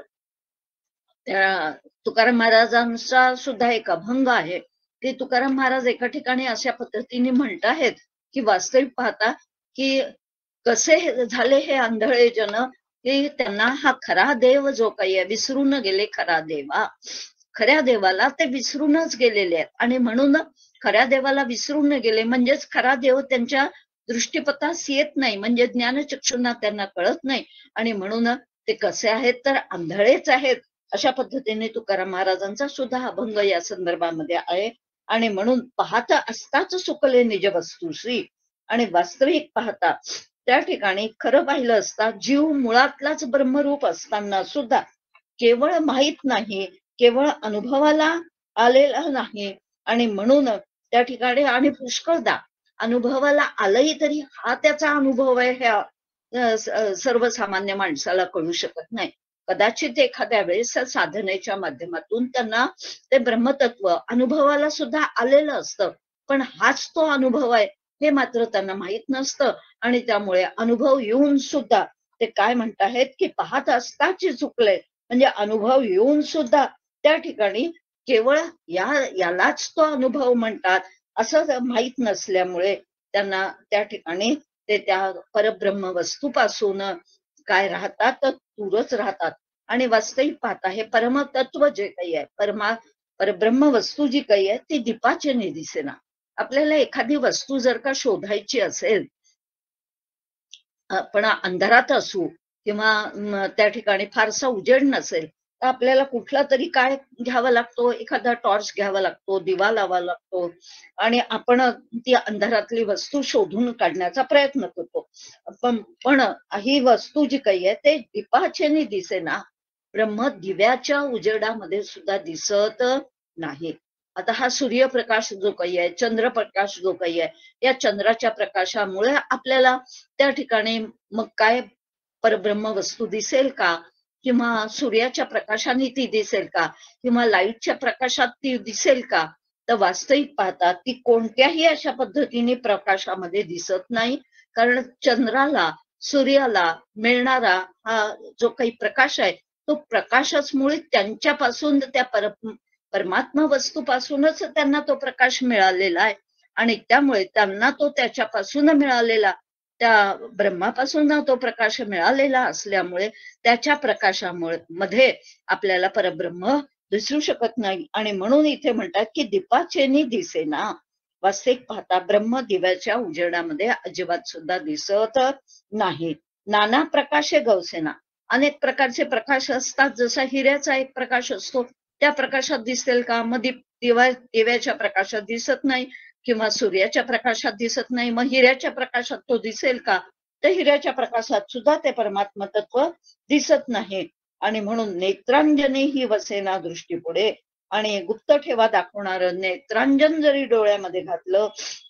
त्या तुकाराम महाराजांचा सुद्धा एक अभंग आहे की तुकाराम महाराज एका ठिकाणी अशा पद्धतीने म्हणत आहेत की वास्तविक पाहता की कसे झाले हे आंधळे जन, की त्यांना हा खरा देव जो काही आहे विसरून गेले. खरा देवा, खऱ्या देवाला ते विसरूनच गेलेले आहेत. आणि म्हणून खऱ्या देवाला विसरून गेले म्हणजेच खरा देव त्यांच्या दृष्टीपथास येत नाही, म्हणजे ज्ञानचक्षुंना त्यांना कळत नाही. आणि म्हणून ते कसे आहेत तर आंधळेच आहेत. अशा पद्धतीने तुकाराम महाराजांचा सुद्धा अभंग या संदर्भामध्ये आहे. आणि म्हणून पाहता असताच सुकले निज वस्तुश्री. आणि वास्तविक पाहता त्या ठिकाणी खरं पाहिलं असता जीव मुळातलाच ब्रह्मरूप असताना सुद्धा केवळ माहित नाही, केवळ अनुभवाला आलेला नाही. आणि म्हणून त्या ठिकाणी आणि पुष्कळदा अनुभवाला आलंही तरी हा त्याचा अनुभव आहे ह्या सर्वसामान्य माणसाला कळू शकत नाही. कदाचित एखाद्या वेळेस साधनेच्या माध्यमातून त्यांना ते ब्रह्मतत्व अनुभवाला सुद्धा आलेलं असतं, पण हाच तो अनुभव आहे हे मात्र त्यांना माहित नसतं. आणि त्यामुळे अनुभव येऊन सुद्धा ते काय म्हणताहेत की पाहत असताच चुकले, म्हणजे अनुभव येऊन सुद्धा त्या ठिकाणी केवळ यालाच तो अनुभव म्हणतात असं माहित नसल्यामुळे त्यांना त्या ठिकाणी ते त्या परब्रह्म वस्तूपासून काय राहतात तर दूरच राहतात. आणि वास्तविक पाहता हे परमतत्व जे काही आहे, परब्रह्म वस्तू जी काही आहे ती दीपाचे नाही दिसेना. आपल्याला एखादी वस्तू जर का शोधायची असेल, आपण अंधारात असू किंवा त्या ठिकाणी फारसा उजेड नसेल, तर आपल्याला कुठला तरी काय घ्यावा लागतो, एखादा टॉर्च घ्यावा लागतो, दिवा लावा लागतो आणि आपण ती अंधारातली वस्तू शोधून काढण्याचा प्रयत्न करतो. पण ही वस्तू जी काही आहे ते दीपाचे दिसेना, ब्रह्म दिव्याच्या उजेडामध्ये सुद्धा दिसत नाही. आता हा सूर्यप्रकाश जो काही आहे, चंद्रप्रकाश जो काही आहे, या चंद्राच्या प्रकाशामुळे आपल्याला त्या ठिकाणी मग काय परब्रह्म वस्तू दिसेल का, किंवा सूर्याच्या प्रकाशाने ती दिसेल का, किंवा लाईटच्या प्रकाशात ती दिसेल का, तर वास्तविक पाहता ती कोणत्याही अशा पद्धतीने प्रकाशामध्ये दिसत नाही. कारण चंद्राला, सूर्याला मिळणारा हा जो काही प्रकाश आहे तो प्रकाशच मुळे त्यांच्यापासून त्या परमात्मा वस्तूपासूनच त्यांना तो प्रकाश मिळालेला आहे. आणि त्यामुळे त्यांना तो त्याच्यापासून मिळालेला, त्या ब्रह्मापासून तो प्रकाश मिळालेला असल्यामुळे त्याच्या प्रकाशामुळे मध्ये आपल्याला परब्रह्म दिसू शकत नाही. आणि म्हणून इथे म्हणतात की दीपाचेनी दिसेना. वास्तविक पाहता ब्रह्म दिव्याच्या उजेडामध्ये अजिबात सुद्धा दिसत नाही. नाना प्रकाशे गवसेना, अनेक प्रकारचे प्रकाश असतात. जसा हिऱ्याचा एक प्रकाश असतो, त्या प्रकाशात दिसेल का, मग दिव्याच्या प्रकाशात दिसत नाही, किंवा सूर्याच्या प्रकाशात दिसत नाही, मग हिऱ्याच्या प्रकाशात तो दिसेल का, तर हिऱ्याच्या प्रकाशात सुद्धा ते परमात्मा तत्व दिसत नाही. आणि म्हणून नेत्रांजने ही वसेना दृष्टी पुढे. आणि गुप्त ठेवा दाखवणार नेत्रांजन जरी डोळ्यामध्ये घातलं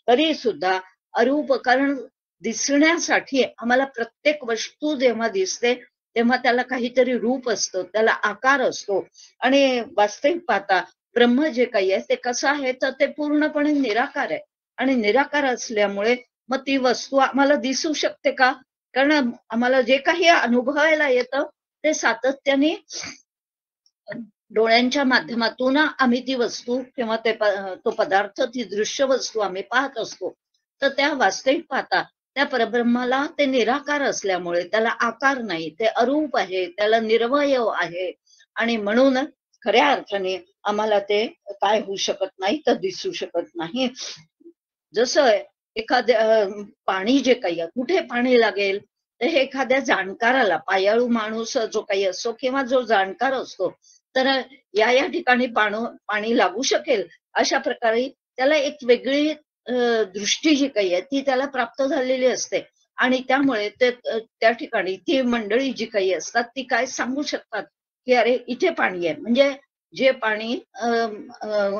तरी सुद्धा अरूप, कारण दिसण्यासाठी आम्हाला प्रत्येक वस्तू जेव्हा दिसते तेव्हा त्याला काहीतरी रूप असतं, त्याला आकार असतो. आणि वास्तविक पाहता ब्रह्म जे काही आहे ते कसं आहे तर ते पूर्णपणे निराकार आहे. आणि निराकार असल्यामुळे मग ती वस्तू आम्हाला दिसू शकते का, कारण आम्हाला जे काही अनुभवायला येतं ते सातत्याने डोळ्यांच्या माध्यमातून आम्ही ती वस्तू किंवा तो पदार्थ, ती दृश्य वस्तू आम्ही पाहत असतो. तर त्या वास्तविक पाहता त्या परब्रह्माला ते निराकार असल्यामुळे त्याला आकार नाही, ते अरूप आहे, त्याला निर्वयव आहे, आणि म्हणून खऱ्या अर्थाने आम्हाला ते काय होऊ शकत नाही, तर दिसू शकत नाही. जसं एखाद्या पाणी जे काही आहे, कुठे पाणी लागेल तर हे एखाद्या जाणकाराला, पायाळू माणूस जो काही असतो किंवा जो जाणकार असतो, तर या ठिकाणी पाणी लागू शकेल अशा प्रकारे त्याला एक वेगळी दृष्टी जी काही आहे ती त्याला प्राप्त झालेली असते. आणि त्यामुळे त्या ठिकाणी ती मंडळी जी काही असतात ती काय सांगू शकतात की अरे इथे पाणी आहे. म्हणजे जे पाणी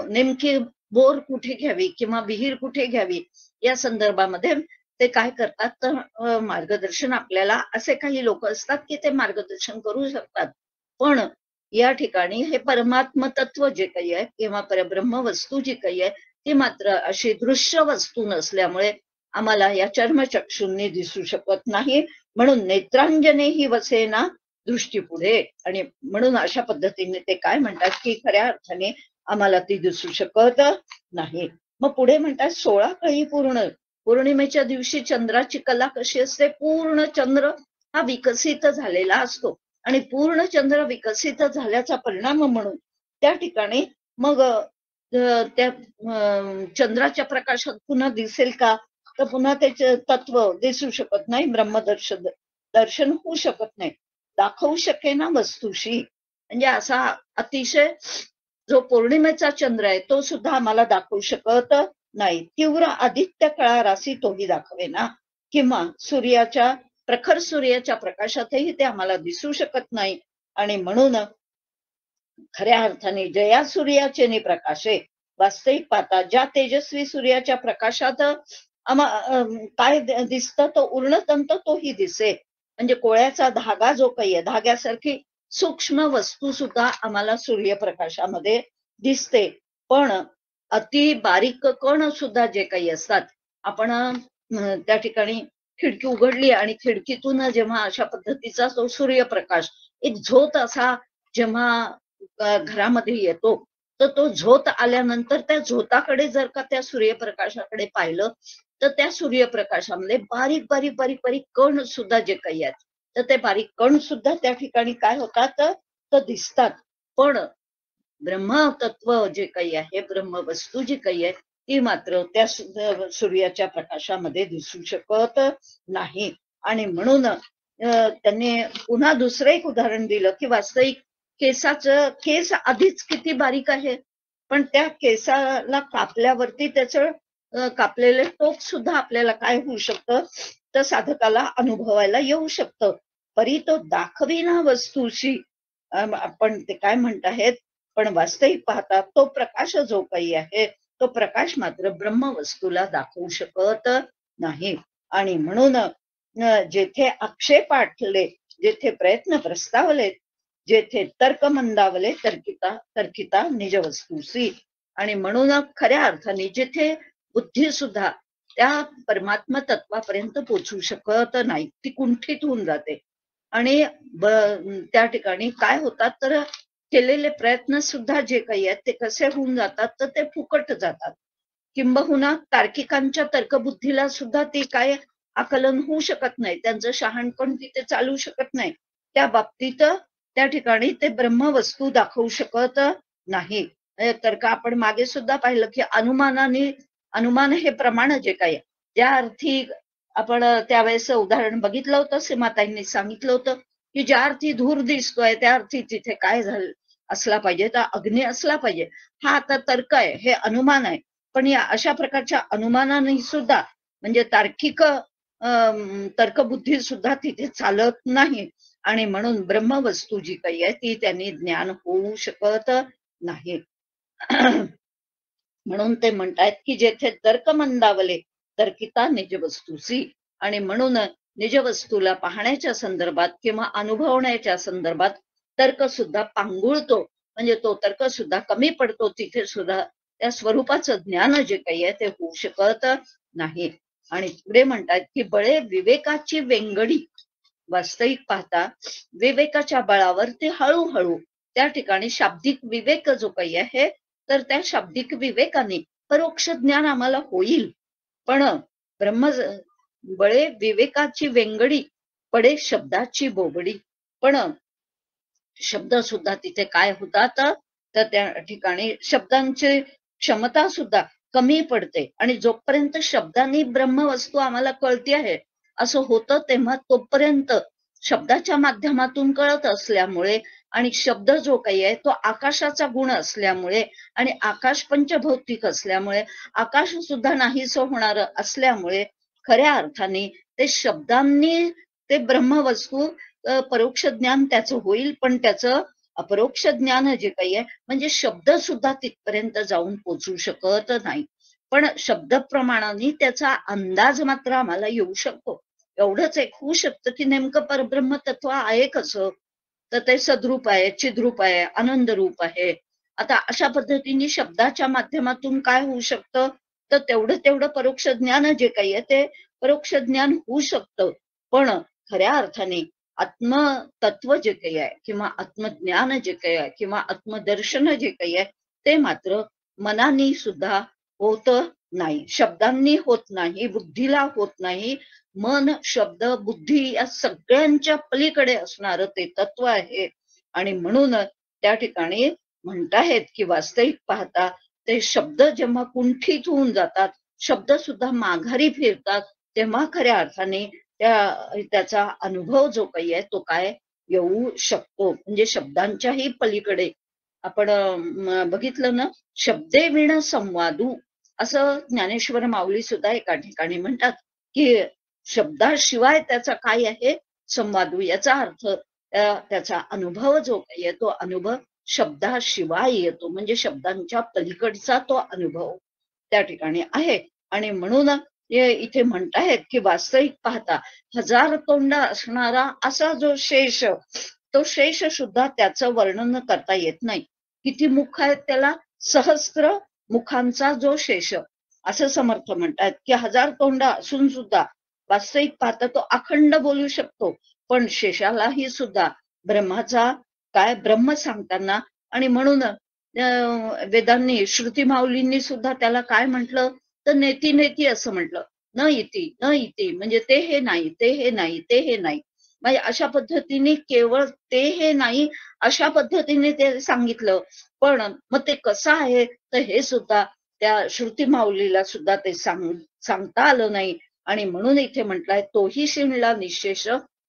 नेमकी बोर कुठे घ्यावी किंवा विहीर कुठे घ्यावी या संदर्भामध्ये ते काय करतात, तर मार्गदर्शन, आपल्याला असे काही लोक असतात की ते मार्गदर्शन करू शकतात. पण या ठिकाणी हे परमात्म तत्व जे काही आहे किंवा परब्रह्म वस्तू जी काही आहे ती मात्र अशी दृश्य वस्तू नसल्यामुळे आम्हाला या चर्मचक्षूंनी दिसू शकत नाही. म्हणून नेत्रांजने ही वसेना दृष्टी पुढे, आणि म्हणून अशा पद्धतीने ते काय म्हणतात की खऱ्या अर्थाने आम्हाला ती दिसू शकत नाही. मग पुढे म्हणतात 16 कळी पूर्ण. पौर्णिमेच्या दिवशी चंद्राची कला कशी असते, पूर्ण चंद्र हा विकसित झालेला असतो, आणि पूर्ण चंद्र विकसित झाल्याचा परिणाम म्हणून त्या ठिकाणी मग त्या चंद्राच्या प्रकाशात पुन्हा दिसेल का, तर पुन्हा त्याचे तत्व दिसू शकत नाही, दर्शन होऊ शकत नाही, दाखवू शकेना वस्तूशी. म्हणजे असा अतिशय जो पौर्णिमेचा चंद्र आहे तो सुद्धा आम्हाला दाखवू शकत नाही. तीव्र आदित्य कळा राशी तोही दाखवेना, किंवा प्रखर सूर्याच्या प्रकाशातही ते आम्हाला दिसू शकत नाही. आणि म्हणून खऱ्या अर्थाने जया सूर्याचे नि प्रकाशे, वास्तविक पाहता ज्या तेजस्वी सूर्याच्या प्रकाशात काय दिसतं, तो उर्णतंत तोही दिसे. म्हणजे कोळ्याचा धागा जो काही आहे, धाग्यासारखी सूक्ष्म वस्तू सुद्धा आम्हाला सूर्यप्रकाशामध्ये दिसते. पण अति बारीक कण सुद्धा जे काही असतात, आपण त्या ठिकाणी खिडकी उघडली आणि खिडकीतून जेव्हा अशा पद्धतीचा तो सूर्यप्रकाश, एक झोत असा जेव्हा घरामध्ये येतो, तर तो झोत आल्यानंतर त्या झोताकडे जर का त्या सूर्यप्रकाशाकडे पाहिलं, तर त्या सूर्यप्रकाशामध्ये बारीक बारीक बारीक बारीक कण सुद्धा जे काही आहेत, तर ते बारीक कण सुद्धा त्या ठिकाणी काय होतात, तर दिसतात. पण ब्रह्मतत्व जे काही आहे, ब्रह्म वस्तू जी काही आहे ती मात्र त्या सूर्याच्या प्रकाशामध्ये दिसू शकत नाही. आणि म्हणून त्यांनी पुन्हा दुसरं एक उदाहरण दिलं की वास्तविक केस आधीच किती बारीक आहे, पण त्या केसाला कापल्यावरती त्याचं कापलेले टोक सुद्धा आपल्याला काय होऊ शकतं, तर साधकाला अनुभवायला येऊ शकतं. परी तो दाखविना वस्तूशी, आपण ते काय म्हणत आहेत, पण वास्तविक पाहता तो प्रकाश जो काही आहे तो प्रकाश मात्र ब्रह्म वस्तूला दाखवू शकत नाही. आणि म्हणून जेथे आक्षेप आठले, जेथे प्रयत्न प्रस्तावले, जेथे तर्क मंदावले, तर्किता निज वस्तूसी. आणि म्हणून खऱ्या अर्थाने जिथे बुद्धी सुद्धा त्या परमात्मा तत्वापर्यंत पोहोचू शकत नाही, ती कुंठित होऊन जाते. आणि त्या ठिकाणी काय होतात, तर केलेले प्रयत्न सुद्धा जे काही आहेत ते कसे होऊन जातात, तर ते फुकट जातात. किंबहुना तार्किकांच्या तर्कबुद्धीला सुद्धा ती काय आकलन होऊ शकत नाही, त्यांचं शहाणपण तिथे चालू शकत नाही. त्या बाबतीत त्या ठिकाणी ते ब्रह्मवस्तू दाखवू शकत नाही. तर्क आपण मागे सुद्धा पाहिलं की अनुमान हे प्रमाण जे काही, ज्या अर्थी आपण त्यावेळेस उदाहरण बघितलं होतं, सीमाताईंनी सांगितलं होतं की ज्या अर्थी धूर दिसतोय त्या अर्थी तिथे काय झालं असला पाहिजे, तर अग्नी असला पाहिजे. हा आता तर्क आहे, हे अनुमान आहे. पण या अशा प्रकारच्या अनुमानाने सुद्धा म्हणजे तार्किक तर्कबुद्धी सुद्धा तिथे चालत नाही. आणि म्हणून ब्रह्मवस्तू जी काही आहे ती त्यांनी ज्ञान होऊ शकत नाही. म्हणून ते म्हणतायत की जेथे तर्क मंदावले, तर्किता निज वस्तूसी. आणि म्हणून निज वस्तूला पाहण्याच्या संदर्भात किंवा अनुभवण्याच्या संदर्भात तर्क सुद्धा पांगुळतो, म्हणजे तो तर्क सुद्धा कमी पडतो. तिथे सुद्धा त्या स्वरूपाचं ज्ञान जे काही आहे ते होऊ शकत नाही. आणि पुढे म्हणतात की बळे विवेकाची वेंगडी, वास्तविक पाहता विवेकाच्या बळावर ते हळूहळू त्या ठिकाणी शाब्दिक विवेक जो काही आहे, तर त्या शाब्दिक विवेकाने परोक्ष ज्ञान आम्हाला होईल. पण ब्रह्म बळे विवेकाची वेंगडी, पडे शब्दाची बोबडी. पण शब्द सुद्धा तिथे काय होतात, तर त्या ठिकाणी शब्दांची क्षमता सुद्धा कमी पडते. आणि जोपर्यंत शब्दांनी ब्रह्मवस्तू आम्हाला कळती आहे असं होतं, तेव्हा तोपर्यंत शब्दाच्या माध्यमातून कळत असल्यामुळे, आणि शब्द जो काही आहे तो आकाशाचा गुण असल्यामुळे, आणि आकाश पंचभौतिक असल्यामुळे, आकाश सुद्धा नाहीसं होणार असल्यामुळे, खऱ्या अर्थाने ते शब्दांनी ते ब्रह्मवस्तू परोक्ष ज्ञान त्याचं होईल. पण त्याचं अपरोक्ष ज्ञान जे काही आहे, म्हणजे शब्द सुद्धा तिथपर्यंत जाऊन पोचू शकत नाही. पण शब्द प्रमाणाने त्याचा अंदाज मात्र आम्हाला येऊ शकतो. एवढंच एक होऊ शकतं की नेमकं परब्रह्म तत्व आहे कसं, तर ते सद्रूप आहे, चिद्रूप आहे, आनंद रूप आहे. आता अशा पद्धतीने शब्दाच्या माध्यमातून काय होऊ शकतं, तर तेवढं परोक्ष ज्ञान जे काही आहे ते परोक्ष ज्ञान होऊ शकतं. पण खऱ्या अर्थाने आत्मतत्व जे काही आहे, किंवा आत्मज्ञान जे काही आहे, किंवा आत्मदर्शन जे काही आहे, ते मात्र मनाने सुद्धा होत नाही, शब्दांनी होत नाही, बुद्धीला होत नाही. मन, शब्द, बुद्धी या सगळ्यांच्या पलीकडे असणारं ते तत्व आहे. आणि म्हणून त्या ठिकाणी म्हणताहेत की वास्तविक पाहता ते शब्द जेव्हा कुंठित होऊन जातात, शब्द सुद्धा माघारी फिरतात, तेव्हा खऱ्या अर्थाने त्याचा अनुभव जो काही आहे तो काय येऊ शकतो. म्हणजे शब्दांच्याही पलीकडे आपण बघितलं ना, शब्दे विण संवादू, असं ज्ञानेश्वर माऊली सुद्धा एका ठिकाणी म्हणतात की शब्दाशिवाय त्याचा काय आहे संवादू. याचा अर्थ त्याचा अनुभव जो काही आहे तो अनुभव शब्दाशिवाय येतो, म्हणजे शब्दांच्या पलीकडचा तो अनुभव त्या ठिकाणी आहे. आणि म्हणून इथे म्हणतायत की वास्तविक पाहता हजार तोंड असणारा असा जो शेष, तो शेष सुद्धा त्याचं वर्णन करता येत नाही. किती मुख आहेत त्याला, सहस्त्र मुखांचा जो शेष, असं समर्थ म्हणतात की हजार तोंड असून सुद्धा वास्तविक पाहता तो अखंड बोलू शकतो. पण शेषालाही सुद्धा ब्रह्माचा काय ब्रह्म सांगताना, आणि म्हणून वेदांनी, श्रुती माऊलींनी सुद्धा त्याला काय म्हटलं, तर नेती नेती असं म्हटलं. न इति न इति, म्हणजे ते हे नाही, ते हे नाही, ते हे नाही. म्हणजे अशा पद्धतीने केवळ ते हे नाही अशा पद्धतीने ते सांगितलं. पण मग ते कसं आहे, तर हे सुद्धा त्या श्रुती माऊलीला सुद्धा ते सांगता आलं नाही. आणि म्हणून इथे म्हटलंय तोही शिणला निशेष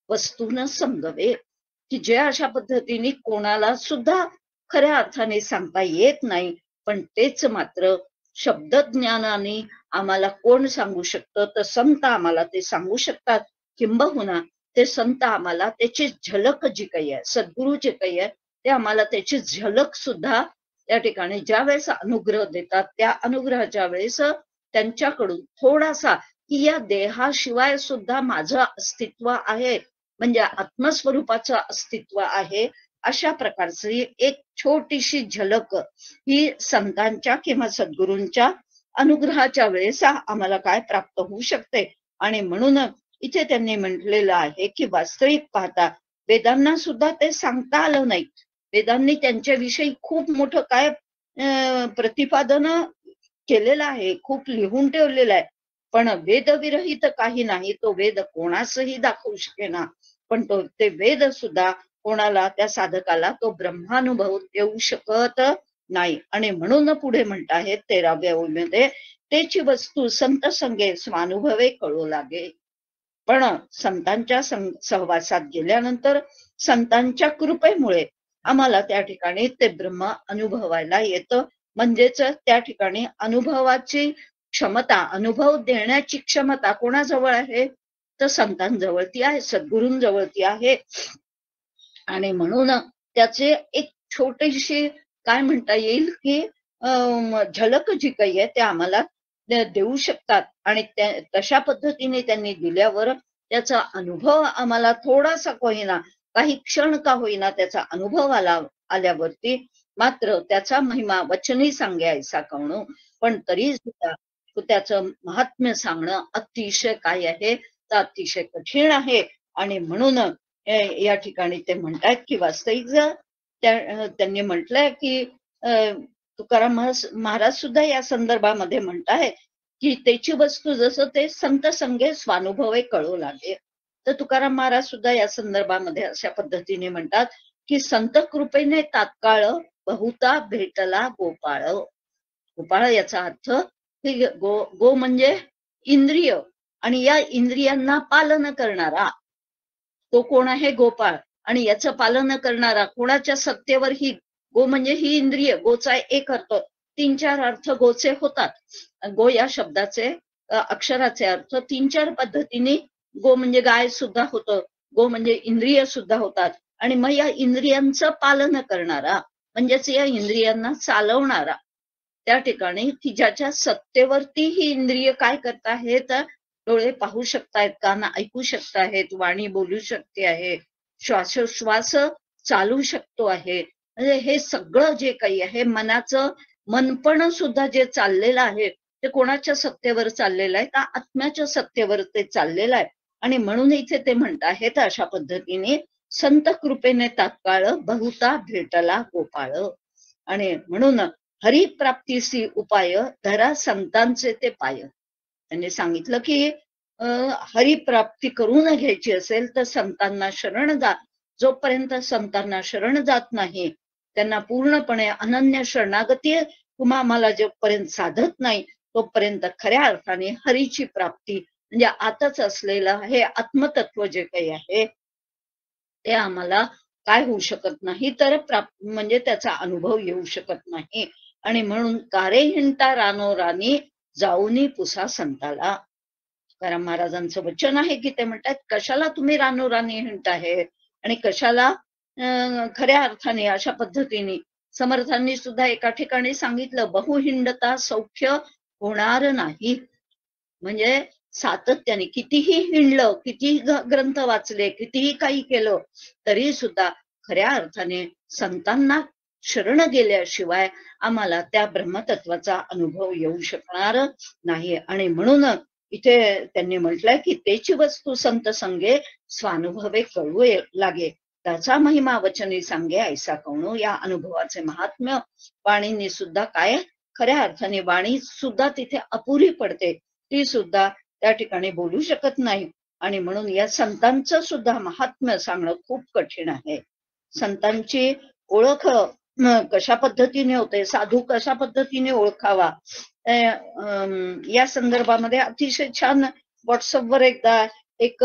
वस्तून समजवे, की जे अशा पद्धतीने कोणाला सुद्धा खऱ्या अर्थाने सांगता येत नाही. पण तेच मात्र शब्दज्ञानाने आम्हाला कोण सांगू शकतं, तर संत आम्हाला ते सांगू शकतात. किंबहुना ते संत आम्हाला त्याची झलक जी काही आहे, सद्गुरू जे काही आहे, ते आम्हाला त्याची झलक सुद्धा त्या ठिकाणी ज्या वेळेस अनुग्रह देतात, त्या अनुग्रहाच्या वेळेस त्यांच्याकडून थोडासा की या देहाशिवाय सुद्धा माझं अस्तित्व आहे, म्हणजे आत्मस्वरूपाचं अस्तित्व आहे, अशा प्रकारची एक छोटीशी झलक ही संतांच्या किंवा सद्गुरूंच्या अनुग्रहाच्या वेळेस आम्हाला काय प्राप्त होऊ शकते. आणि म्हणून इथे त्यांनी म्हटलेलं आहे की वास्तविक पाहता वेदांना सुद्धा ते सांगता आलं नाही. वेदांनी त्यांच्याविषयी खूप मोठं काय प्रतिपादन केलेलं आहे, खूप लिहून ठेवलेलं आहे. पण वेदविरहित काही नाही, तो वेद कोणासही दाखवू शकेना. पण तो ते वेद सुद्धा कोणाला, त्या साधकाला तो ब्रह्मानुभव देऊ शकत नाही. आणि म्हणून पुढे म्हणत आहेत 13व्या ओळीमध्ये, त्याची वस्तू संत संगे स्वानुभवे कळू लागे. पण संतांच्या सहवासात गेल्यानंतर संतांच्या कृपेमुळे आम्हाला त्या ठिकाणी ते ब्रह्म अनुभवायला येतं. म्हणजेच त्या ठिकाणी अनुभवाची क्षमता, अनुभव देण्याची क्षमता कोणाजवळ आहे, तर संतांजवळ ती आहे, सद्गुरूंजवळ ती आहे. आणि म्हणून त्याचे एक छोटीशी काय म्हणता येईल की झलक जी काही आहे ते आम्हाला देऊ शकतात. आणि तशा पद्धतीने त्यांनी दिल्यावर त्याचा अनुभव आम्हाला थोडासा होईना, काही क्षण का होईना त्याचा अनुभव आल्यावरती मात्र त्याचा महिमा वचनी सांगायचा कवणो. पण तरी सुद्धा त्याचं महात्म्य सांगणं अतिशय काय आहे तर अतिशय कठीण आहे. आणि म्हणून या ठिकाणी ते म्हणतात की वास्तविक त्यांनी म्हटलंय की तुकाराम महाराज सुद्धा या संदर्भामध्ये म्हणतायत की त्याची वस्तू जसं ते संत संगे स्वानुभवे कळू लागे. तर तुकाराम महाराज सुद्धा या संदर्भामध्ये अशा पद्धतीने म्हणतात की संत कृपेने तात्काळ बहुता भेटला गोपाळ. गोपाळ याचा अर्थ गो म्हणजे इंद्रिय, आणि या इंद्रियांना पालन करणारा तो कोण आहे? गोपाळ. आणि याचं पालन करणारा कोणाच्या सत्तेवर ही गो म्हणजे ही इंद्रिय, गोचा एक अर्थ, 3-4 अर्थ गोचे होतात. गो या शब्दाचे अक्षराचे अर्थ 3-4 पद्धतीने गो म्हणजे गाय सुद्धा होतं, गो म्हणजे इंद्रिय सुद्धा होतात. आणि मग या इंद्रियांचं पालन करणारा म्हणजेच या इंद्रियांना चालवणारा, त्या ठिकाणी की ज्याच्या सत्तेवरती ही इंद्रिय काय करत आहेत? डोळे पाहू शकतायत, कान ऐकू शकतायत, वाणी बोलू शकते आहे, श्वासोश्वास चालू शकतो आहे. म्हणजे हे सगळं जे काही आहे, मनाचं मनपण सुद्धा जे चाललेलं आहे ते कोणाच्या सत्तेवर चाललेलं आहे? तर आत्म्याच्या सत्तेवर ते चाललेलं आहे. आणि म्हणून इथे ते म्हणत आहेत अशा पद्धतीने संत कृपेने तात्काळ बहुता भेटला गोपाळ. आणि म्हणून हरिप्राप्तीसी उपाय धरा संतांचे ते पाय. त्यांनी सांगितलं की हरिप्राप्ती करून घ्यायची असेल तर संतांना शरण जा. जोपर्यंत संतांना शरण जात नाही, त्यांना पूर्णपणे अनन्य शरणागती तुम्हा आम्हाला जोपर्यंत साधत नाही, तोपर्यंत खऱ्या अर्थाने हरीची प्राप्ती म्हणजे आताच असलेलं हे आत्मतत्व जे काही आहे ते आम्हाला काय होऊ शकत नाही, तर म्हणजे त्याचा अनुभव येऊ शकत नाही. आणि म्हणून कारे हिंडता रानो राणी जाऊनी पुसा संताला. तुकाराम महाराजांचं वचन आहे की ते म्हणतात कशाला तुम्ही रानोराणी हिंडत आहे आणि कशाला खऱ्या अर्थाने अशा पद्धतीने. समर्थांनी सुद्धा एका ठिकाणी सांगितलं बहु हिंडता सौख्य होणार नाही. म्हणजे सातत्याने कितीही हिंडलं, कितीही ग्रंथ वाचले, कितीही काही केलं तरी सुद्धा खऱ्या अर्थाने संतांना शरण गेल्याशिवाय आम्हाला त्या ब्रह्मतत्वाचा अनुभव येऊ शकणार नाही. आणि म्हणून इथे त्यांनी म्हटलंय की त्याची वस्तू संत संगे स्वानुभवे कळू लागे, त्याचा महिमा वचनी सांगे ऐसा कवणो. या अनुभवाचे महात्म्य वाणीने सुद्धा काय खऱ्या अर्थाने वाणी सुद्धा तिथे अपुरी पडते, ती सुद्धा त्या ठिकाणी बोलू शकत नाही. आणि म्हणून या संतांचं सुद्धा महात्म्य सांगणं खूप कठीण आहे. संतांची ओळख कशा पद्धतीने होते, साधू कशा पद्धतीने ओळखावा, या संदर्भामध्ये अतिशय छान व्हॉट्सअपवर एकदा एक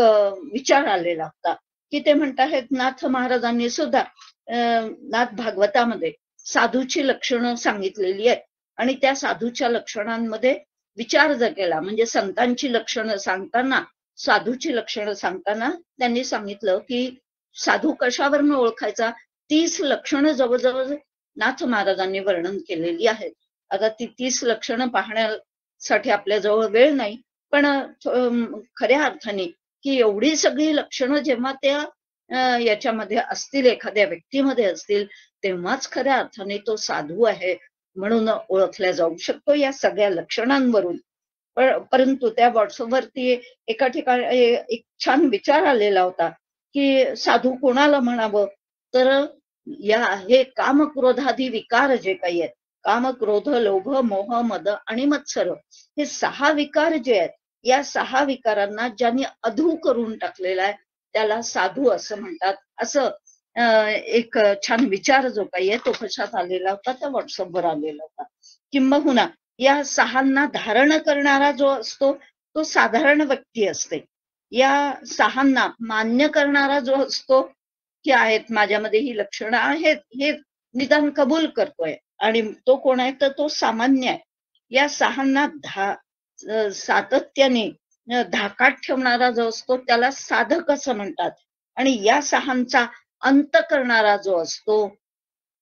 विचार आलेला होता की ते म्हणतात नाथ महाराजांनी सुद्धा नाथ भागवतामध्ये साधूची लक्षणं सांगितलेली आहेत. आणि त्या साधूच्या लक्षणांमध्ये विचार जर केला म्हणजे संतांची लक्षणं सांगताना, साधूची लक्षणं सांगताना त्यांनी सांगितलं की साधू कशावरनं ओळखायचा, 30 लक्षणं जवळजवळ नाथ महाराजांनी वर्णन केलेली आहेत. आता ती 30 लक्षणं पाहण्यासाठी आपल्याजवळ वेळ नाही, पण खऱ्या अर्थाने की एवढी सगळी लक्षणं जेव्हा त्या याच्यामध्ये असतील, एखाद्या व्यक्तीमध्ये असतील, तेव्हाच खऱ्या अर्थाने तो साधू आहे म्हणून ओळखला जाऊ शकतो या सगळ्या लक्षणांवरून. परंतु त्या व्हॉट्सअपवरती एका ठिकाणी एक छान विचार आलेला होता की साधू कोणाला म्हणावं, तर या हे काम क्रोधादी विकार जे काही आहेत, काम क्रोध लोभ मोह मद आणि मत्सर, हे 6 विकार जे आहेत, या 6 विकारांना ज्यांनी अधू करून टाकलेला आहे त्याला साधू असं म्हणतात. असं एक छान विचार जो काही आहे तो कशात आलेला होता, त्या व्हॉट्सअपवर आलेला होता. किंबहुना या 6 धारण करणारा जो असतो तो साधारण व्यक्ती असते. या 6 मान्य करणारा जो असतो की आहेत माझ्यामध्ये ही लक्षणं आहेत हे निदान कबूल करतोय, आणि तो कोण आहे तर तो सामान्य आहे. या 6 सातत्याने धाकात ठेवणारा जो असतो त्याला साधक असं म्हणतात. आणि या 6 अंत करणारा जो असतो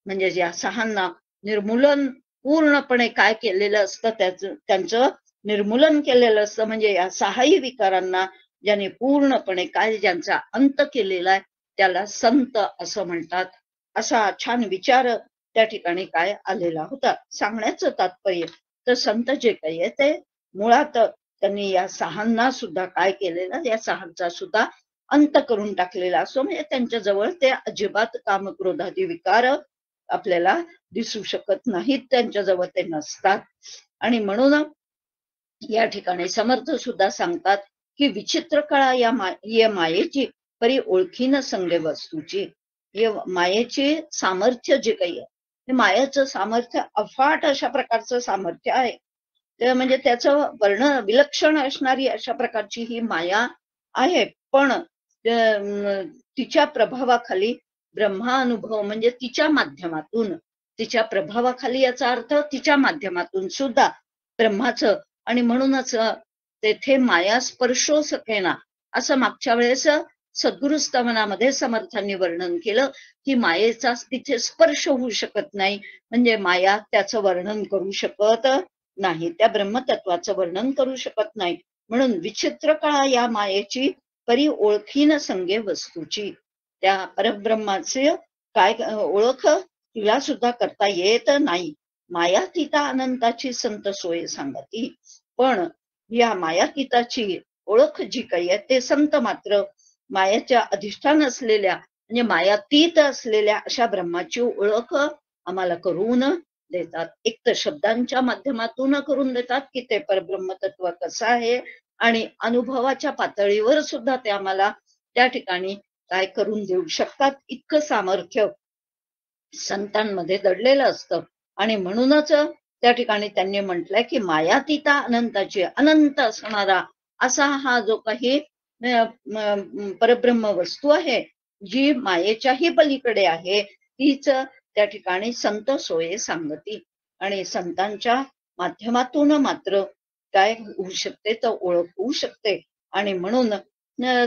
म्हणजे या 6 निर्मूलन पूर्णपणे काय केलेलं असतं, त्यांचं निर्मूलन केलेलं असतं. म्हणजे या 6 विकारांना ज्याने पूर्णपणे काय ज्यांचा अंत केलेला आहे त्याला संत असं म्हणतात. असा छान विचार त्या ठिकाणी काय आलेला होता. सांगण्याचं तात्पर्य तर संत जे काही आहे ते मुळात त्यांनी या सहांना सुद्धा काय केलेलं, या सहांचा सुद्धा अंत करून टाकलेला असतो. म्हणजे त्यांच्या जवळ ते अजिबात कामक्रोधादी विकार आपल्याला दिसू शकत नाहीत, त्यांच्याजवळ ते नसतात. आणि म्हणून या ठिकाणी समर्थ सुद्धा सांगतात की विचित्र कळा या मायेची परी ओळखीन संगे वस्तूची. हे मायेचे सामर्थ्य जे काही आहे, हे मायेचं सामर्थ्य अफाट अशा प्रकारचं सामर्थ्य आहे. ते म्हणजे त्याचं वर्ण विलक्षण असणारी अशा प्रकारची ही माया आहे. पण तिच्या प्रभावाखाली ब्रह्मानुभव म्हणजे तिच्या माध्यमातून, तिच्या प्रभावाखाली याचा अर्थ तिच्या माध्यमातून सुद्धा ब्रह्माचं, आणि म्हणूनच तेथे माया स्पर्शो सकेना असं मागच्या वेळेस सद्गुरु स्तवनामध्ये समर्थांनी वर्णन केलं की मायेचा तिथे स्पर्श होऊ शकत नाही, म्हणजे माया त्याचं वर्णन करू शकत नाही, त्या ब्रह्मतत्वाचं वर्णन करू शकत नाही. म्हणून विचित्र कळा या मायेची परी ओळखीन संगे वस्तूची. त्या परब्रह्माचे काय ओळख तिला सुद्धा करता येत नाही. मायातीता अनंताची संत सोय सांगती. पण या मायातीताची ओळख जी काही आहे ते संत मात्र मायाच्या अधिष्ठान असलेल्या म्हणजे मायातीत असलेल्या अशा ब्रह्माची ओळख आम्हाला करून देतात. एक तर शब्दांच्या माध्यमातून करून देतात की ते परब्रह्म तत्व कसं आहे, आणि अनुभवाच्या पातळीवर सुद्धा ते आम्हाला त्या ठिकाणी काय करून देऊ शकतात. इतकं सामर्थ्य संतांमध्ये दडलेलं असतं. आणि म्हणूनच त्या ठिकाणी त्यांनी म्हटलंय की मायातीता अनंताची, अनंत असणारा असा हा जो काही परब्रह्म वस्तू आहे जी मायेच्याही पलीकडे आहे, तीच त्या ठिकाणी संत सोये सांगती. आणि संतांच्या माध्यमातून मात्र काय होऊ शकते तर ओळख होऊ शकते. आणि म्हणून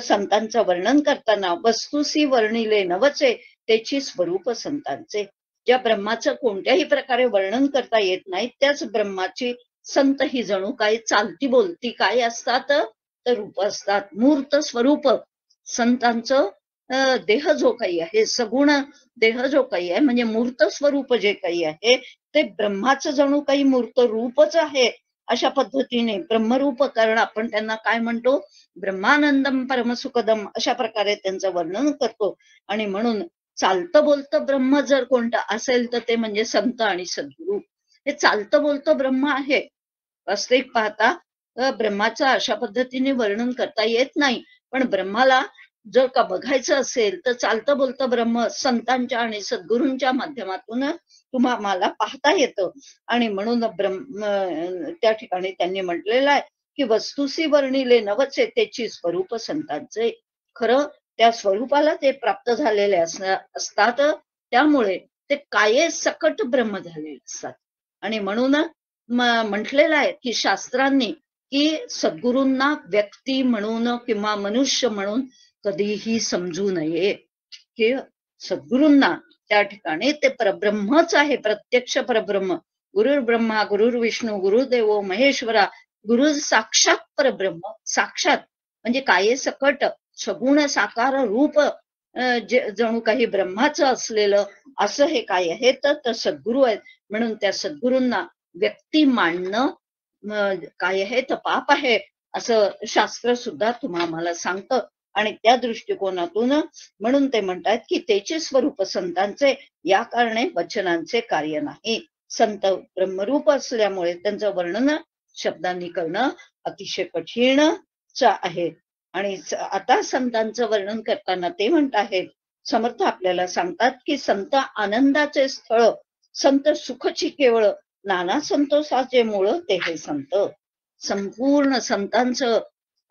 संतांचं वर्णन करताना वस्तुसी वर्णिले नवचे त्याची स्वरूप संतांचे. ज्या ब्रह्माचं कोणत्याही प्रकारे वर्णन करता येत नाही त्याच ब्रह्माची संत ही जणू काय चालती बोलती काय असतात तर रूप असतात, मूर्त स्वरूप. संतांचं देह जो काही आहे, सगुण देह जो काही आहे, म्हणजे मूर्त स्वरूप जे काही आहे ते ब्रह्माचं जणू काही मूर्त रूपच आहे. अशा पद्धतीने ब्रह्मरूप, कारण आपण त्यांना काय म्हणतो, ब्रह्मानंदम परमसुखदम अशा प्रकारे त्यांचं वर्णन करतो. आणि म्हणून चालतं बोलतं ब्रह्म जर कोणतं असेल तर ते म्हणजे संत आणि सद्गुरु. हे चालतं बोलतं ब्रह्म आहे. वास्तविक पाहता ब्रह्माचं अशा पद्धतीने वर्णन करता येत नाही, पण ब्रह्माला जर का बघायचं असेल तर चालतं बोलतं ब्रह्म संतांच्या आणि सद्गुरूंच्या माध्यमातून तुम्हाला पाहता येतं. आणि म्हणून त्या ठिकाणी त्यांनी म्हटलेलं आहे की वस्तुसी वर्णिले नवचे त्याची स्वरूप संतांचे. खरं त्या स्वरूपाला ते प्राप्त झालेले असतात, त्यामुळे ते काये सकट ब्रह्म झालेले असतात. आणि म्हणून म्हटलेलं आहे की शास्त्रांनी की सद्गुरूंना व्यक्ती म्हणून किंवा मनुष्य म्हणून कधीही समजू नये, की सद्गुरूंना त्या ठिकाणी ते परब्रह्मच आहे, प्रत्यक्ष परब्रह्म. गुरुर् ब्रह्मा गुरुर्विष्णू गुरुदेवो महेश्वरा, गुरु साक्षात परब्रह्म. साक्षात म्हणजे काये सकट सगुण साकार रूप जणू काही ब्रह्माचं असलेलं असं हे काय आहे तर सद्गुरू आहेत. म्हणून त्या सद्गुरूंना व्यक्ती मांडणं काय आहे तर पाप आहे असं शास्त्र सुद्धा तुम्हाला सांगतं. आणि त्या दृष्टिकोनातून म्हणून ते म्हणतात की त्याचे स्वरूप संतांचे, या कारणे वचनांचे कार्य नाही. संत ब्रह्मरूप असल्यामुळे त्यांचं वर्णन शब्दांनी करणं अतिशय कठीणच आहे. आणि आता संतांचं वर्णन करताना ते म्हणत आहेत, समर्थ आपल्याला सांगतात की संत आनंदाचे स्थळ, संत सुखची केवळ, नाना संतोषाचे मूळ ते हे संत. संपूर्ण संतांचं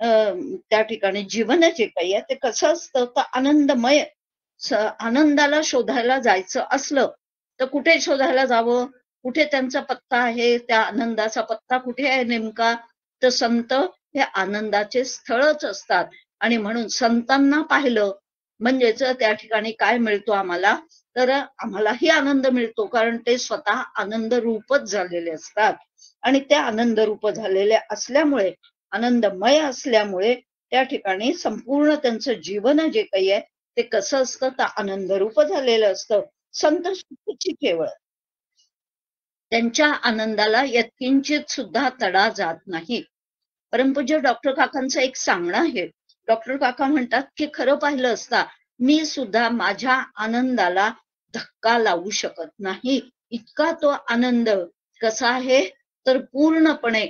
त्या ठिकाणी जीवन जे काही आहे ते कसं असतं तर आनंदमय. आनंदाला शोधायला जायचं असलं तर कुठे शोधायला जावं, कुठे त्यांचा पत्ता आहे, त्या आनंदाचा पत्ता कुठे आहे नेमका, तर संत हे आनंदाचे स्थळच असतात. आणि म्हणून संतांना पाहिलं म्हणजेच त्या ठिकाणी काय मिळतो आम्हाला, तर आम्हालाही आनंद मिळतो, कारण ते स्वतः आनंद रूपच झालेले असतात. आणि त्या आनंद रूप झालेले असल्यामुळे, आनंदमय असल्यामुळे त्या ठिकाणी संपूर्ण त्यांचं जीवन जे काही आहे ते कसं असतं तर आनंद रूप झालेलं असतं. संत सुखची केवळ. त्यांच्या आनंदाला यत्किंचित सुद्धा तडा जात नाही. परमपूज्य डॉक्टर काकांचं एक सांगणं आहे. डॉक्टर काका म्हणतात की खरं पाहिलं असता मी सुद्धा माझ्या आनंदाला धक्का लावू शकत नाही. इतका तो आनंद कसा आहे तर पूर्णपणे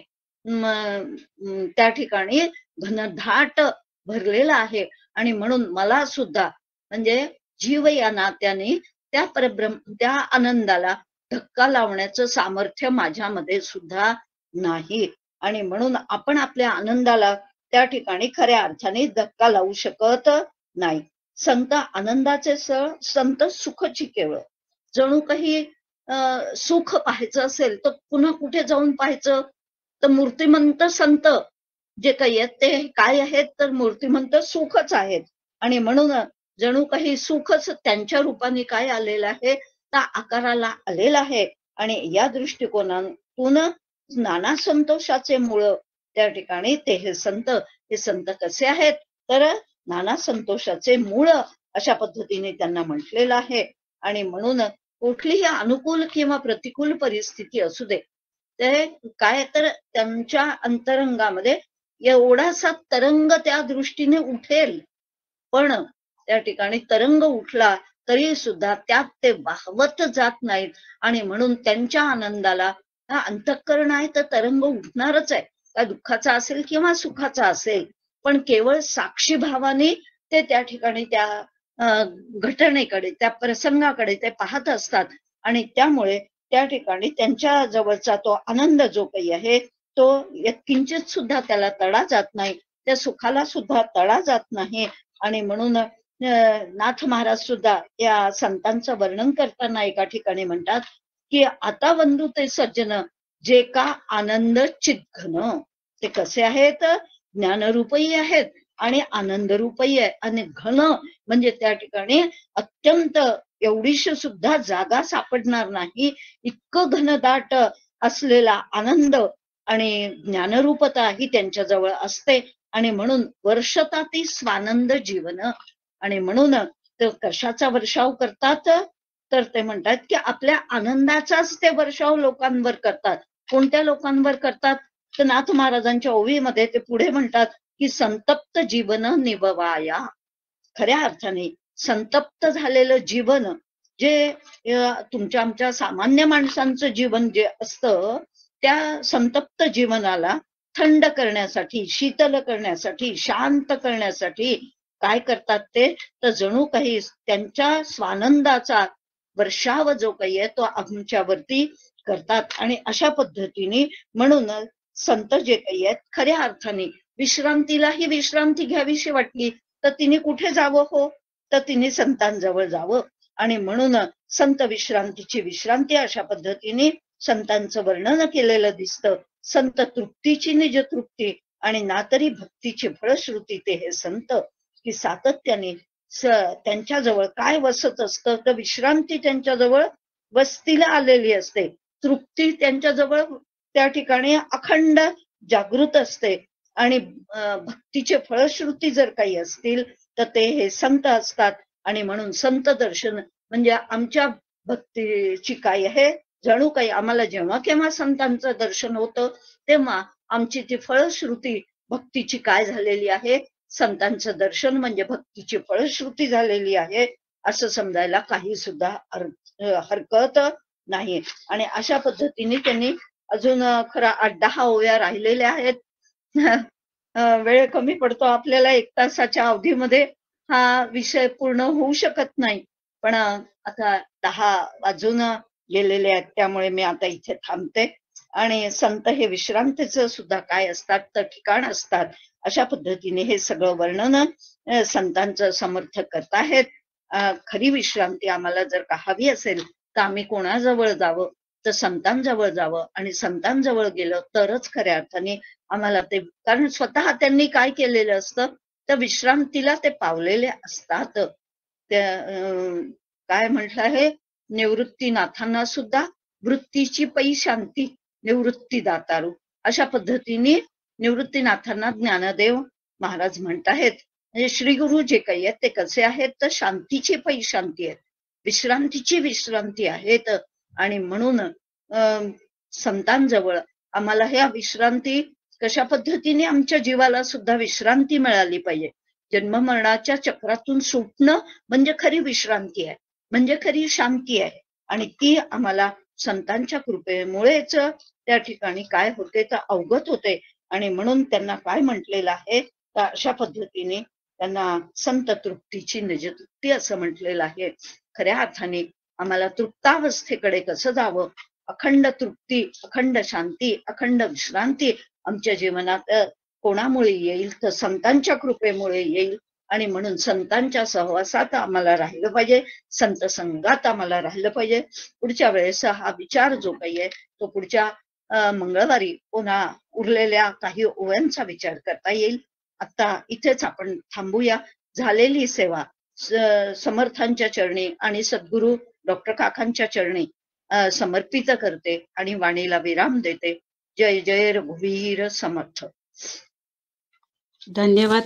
त्या ठिकाणी घनदाट भरलेला आहे. आणि म्हणून मला सुद्धा म्हणजे जीव या नात्याने त्या आनंदाला धक्का लावण्याचं सामर्थ्य माझ्यामध्ये सुद्धा नाही. आणि म्हणून आपण आपल्या आनंदाला त्या ठिकाणी खऱ्या अर्थाने धक्का लावू शकत नाही. संत आनंदाचे संत सुखची केवळ. जणू काही सुख पाहायचं असेल तर पुन्हा कुठे जाऊन पाहायचं तर मूर्तिमंत संत जे काही आहेत ते काय आहेत तर मूर्तिमंत सुखच आहेत. आणि म्हणून जणू काही सुखच त्यांच्या रूपाने काय आलेलं आहे त्या आकाराला आलेला आहे. आणि या दृष्टिकोनातून नाना संतोषाचे मूळ त्या ठिकाणी ते हे संत कसे आहेत तर नाना संतोषाचे मूळ अशा पद्धतीने त्यांना म्हटलेलं आहे. आणि म्हणून कुठलीही अनुकूल किंवा प्रतिकूल परिस्थिती असू दे ते काय तर त्यांच्या अंतरंगामध्ये एवढासा तरंग त्या दृष्टीने उठेल, पण त्या ठिकाणी तरंग उठला तरी सुद्धा त्यात ते वाहवत जात नाहीत. आणि म्हणून त्यांच्या आनंदाला हा अंतःकरण आहे तर तरंग उठणारच आहे, त्या दुःखाचा असेल किंवा सुखाचा असेल, पण केवळ साक्षी भावाने ते त्या ठिकाणी त्या घटनेकडे त्या प्रसंगाकडे ते पाहत असतात. आणि त्यामुळे त्या ठिकाणी त्यांच्या जवळचा तो आनंद जो काही आहे तो किंचित सुद्धा त्याला तडा जात नाही, त्या सुखाला सुद्धा तडा जात नाही. आणि म्हणून नाथ महाराज सुद्धा या संतांचं वर्णन करताना एका ठिकाणी म्हणतात की आता वंदू ते सज्जन जे का आनंद चितघन. ते कसे आहेत ज्ञानरूपही आहेत आणि आनंदरूपही आहे. आणि घन म्हणजे त्या ठिकाणी अत्यंत एवढीशी सुद्धा जागा सापडणार नाही इतकं घनदाट असलेला आनंद आणि ज्ञानरूपता ही त्यांच्या जवळ असते. आणि म्हणून वर्षताती स्वानंद जीवन. आणि म्हणून ते कशाचा वर्षाव करतात तर ते म्हणतात की आपल्या आनंदाचाच ते वर्षाव लोकांवर करतात. कोणत्या लोकांवर करतात तर नाथ महाराजांच्या ओवीमध्ये ते पुढे म्हणतात की संतप्त जीवन निभवाया. खऱ्या अर्थाने संतप्त झालेलं जीवन जे तुमच्या आमच्या सामान्य माणसांचं जीवन जे असतं त्या संतप्त जीवनाला थंड करण्यासाठी, शीतल करण्यासाठी, शांत करण्यासाठी काय करतात ते तर जणू काही त्यांच्या स्वानंदाचा वर्षाव जो काही आहे तो आमच्यावरती करतात. आणि अशा पद्धतीने म्हणून संत जे काही आहेत खऱ्या अर्थाने विश्रांतीलाही विश्रांती घ्यावीशी वाटली तर तिने कुठे जावं हो तर तिने संतांजवळ जावं. आणि म्हणून संत विश्रांतीची विश्रांती अशा पद्धतीने संतांचं वर्णन केलेलं दिसतं. संत तृप्तीची निज तृप्ती आणि ना तरी भक्तीची फळश्रुती ते हे संत की सातत्याने त्यांच्याजवळ काय वसत असतं तर विश्रांती त्यांच्याजवळ वस्तीला आलेली असते, तृप्ती त्यांच्याजवळ त्या ठिकाणी अखंड जागृत असते. आणि भक्तीचे फळश्रुती जर काही असतील तर ते हे संत असतात. आणि म्हणून संत दर्शन म्हणजे आमच्या भक्तीची काय आहे जणू काही आम्हाला जेव्हा केव्हा संतांचं दर्शन होतं तेव्हा आमची ती फळश्रुती भक्तीची काय झालेली आहे, संतांचं दर्शन म्हणजे भक्तीची फळश्रुती झालेली आहे असं समजायला काही सुद्धा हरकत नाही. आणि अशा पद्धतीने त्यांनी अजून खरा 8-10 ओव्या राहिलेल्या आहेत. वेळ कमी पडतो आपल्याला, 1 तासाच्या अवधीमध्ये हा विषय पूर्ण होऊ शकत नाही. पण आता 10 वाजून गेलेले आहेत त्यामुळे मी आता इथे थांबते. आणि संत हे विश्रांतीचं सुद्धा काय असतात तर ठिकाण असतात. अशा पद्धतीने हे सगळं वर्णन संतांचं समर्थक करत आहेत. खरी विश्रांती आम्हाला जर का हवी असेल तर आम्ही कोणाजवळ जावं तर संतांजवळ जावं. आणि संतांजवळ गेलं तरच खऱ्या अर्थाने आम्हाला ते, कारण स्वतः त्यांनी काय केलेलं असतं तर विश्रांतीला ते पावलेले असतात. काय म्हटलं आहे निवृत्तीनाथांना सुद्धा वृत्तीची पै शांती निवृत्ती दातारू. अशा पद्धतीने निवृत्तीनाथांना ज्ञानदेव महाराज म्हणत आहेत. म्हणजे श्री गुरु जे काही आहेत ते कसे आहेत तर शांतीची पै शांती आहेत, विश्रांतीची विश्रांती आहेत. आणि म्हणून संतांजवळ आम्हाला ह्या विश्रांती कशा पद्धतीने आमच्या जीवाला सुद्धा विश्रांती मिळाली पाहिजे. जन्ममरणाच्या चक्रातून सुटणं म्हणजे खरी विश्रांती आहे, म्हणजे खरी शांती आहे. आणि ती आम्हाला संतांच्या कृपेमुळेच त्या ठिकाणी काय होते तर अवगत होते. आणि म्हणून त्यांना काय म्हटलेलं आहे तर अशा पद्धतीने त्यांना संत तृप्तीची निजतृप्ती असं म्हटलेलं आहे. खऱ्या अर्थाने आम्हाला तृप्तावस्थेकडे कसं जावं, अखंड तृप्ती, अखंड शांती, अखंड विश्रांती आमच्या जीवनात कोणामुळे येईल तर संतांच्या कृपेमुळे येईल. आणि म्हणून संतांच्या सहवासात आम्हाला राहिलं पाहिजे, संत संघात आम्हाला राहिलं पाहिजे. पुढच्या वेळेस हा विचार जो काही आहे तो पुढच्या मंगळवारी पुन्हा उरलेल्या काही ओव्यांचा विचार करता येईल. आता इथेच आपण थांबूया. झालेली सेवा समर्थांच्या चरणी आणि सद्गुरू डॉक्टर काकांच्या चरणी समर्पित करते आणि वाणीला विराम देते. जय जय रघुवीर समर्थ. धन्यवाद.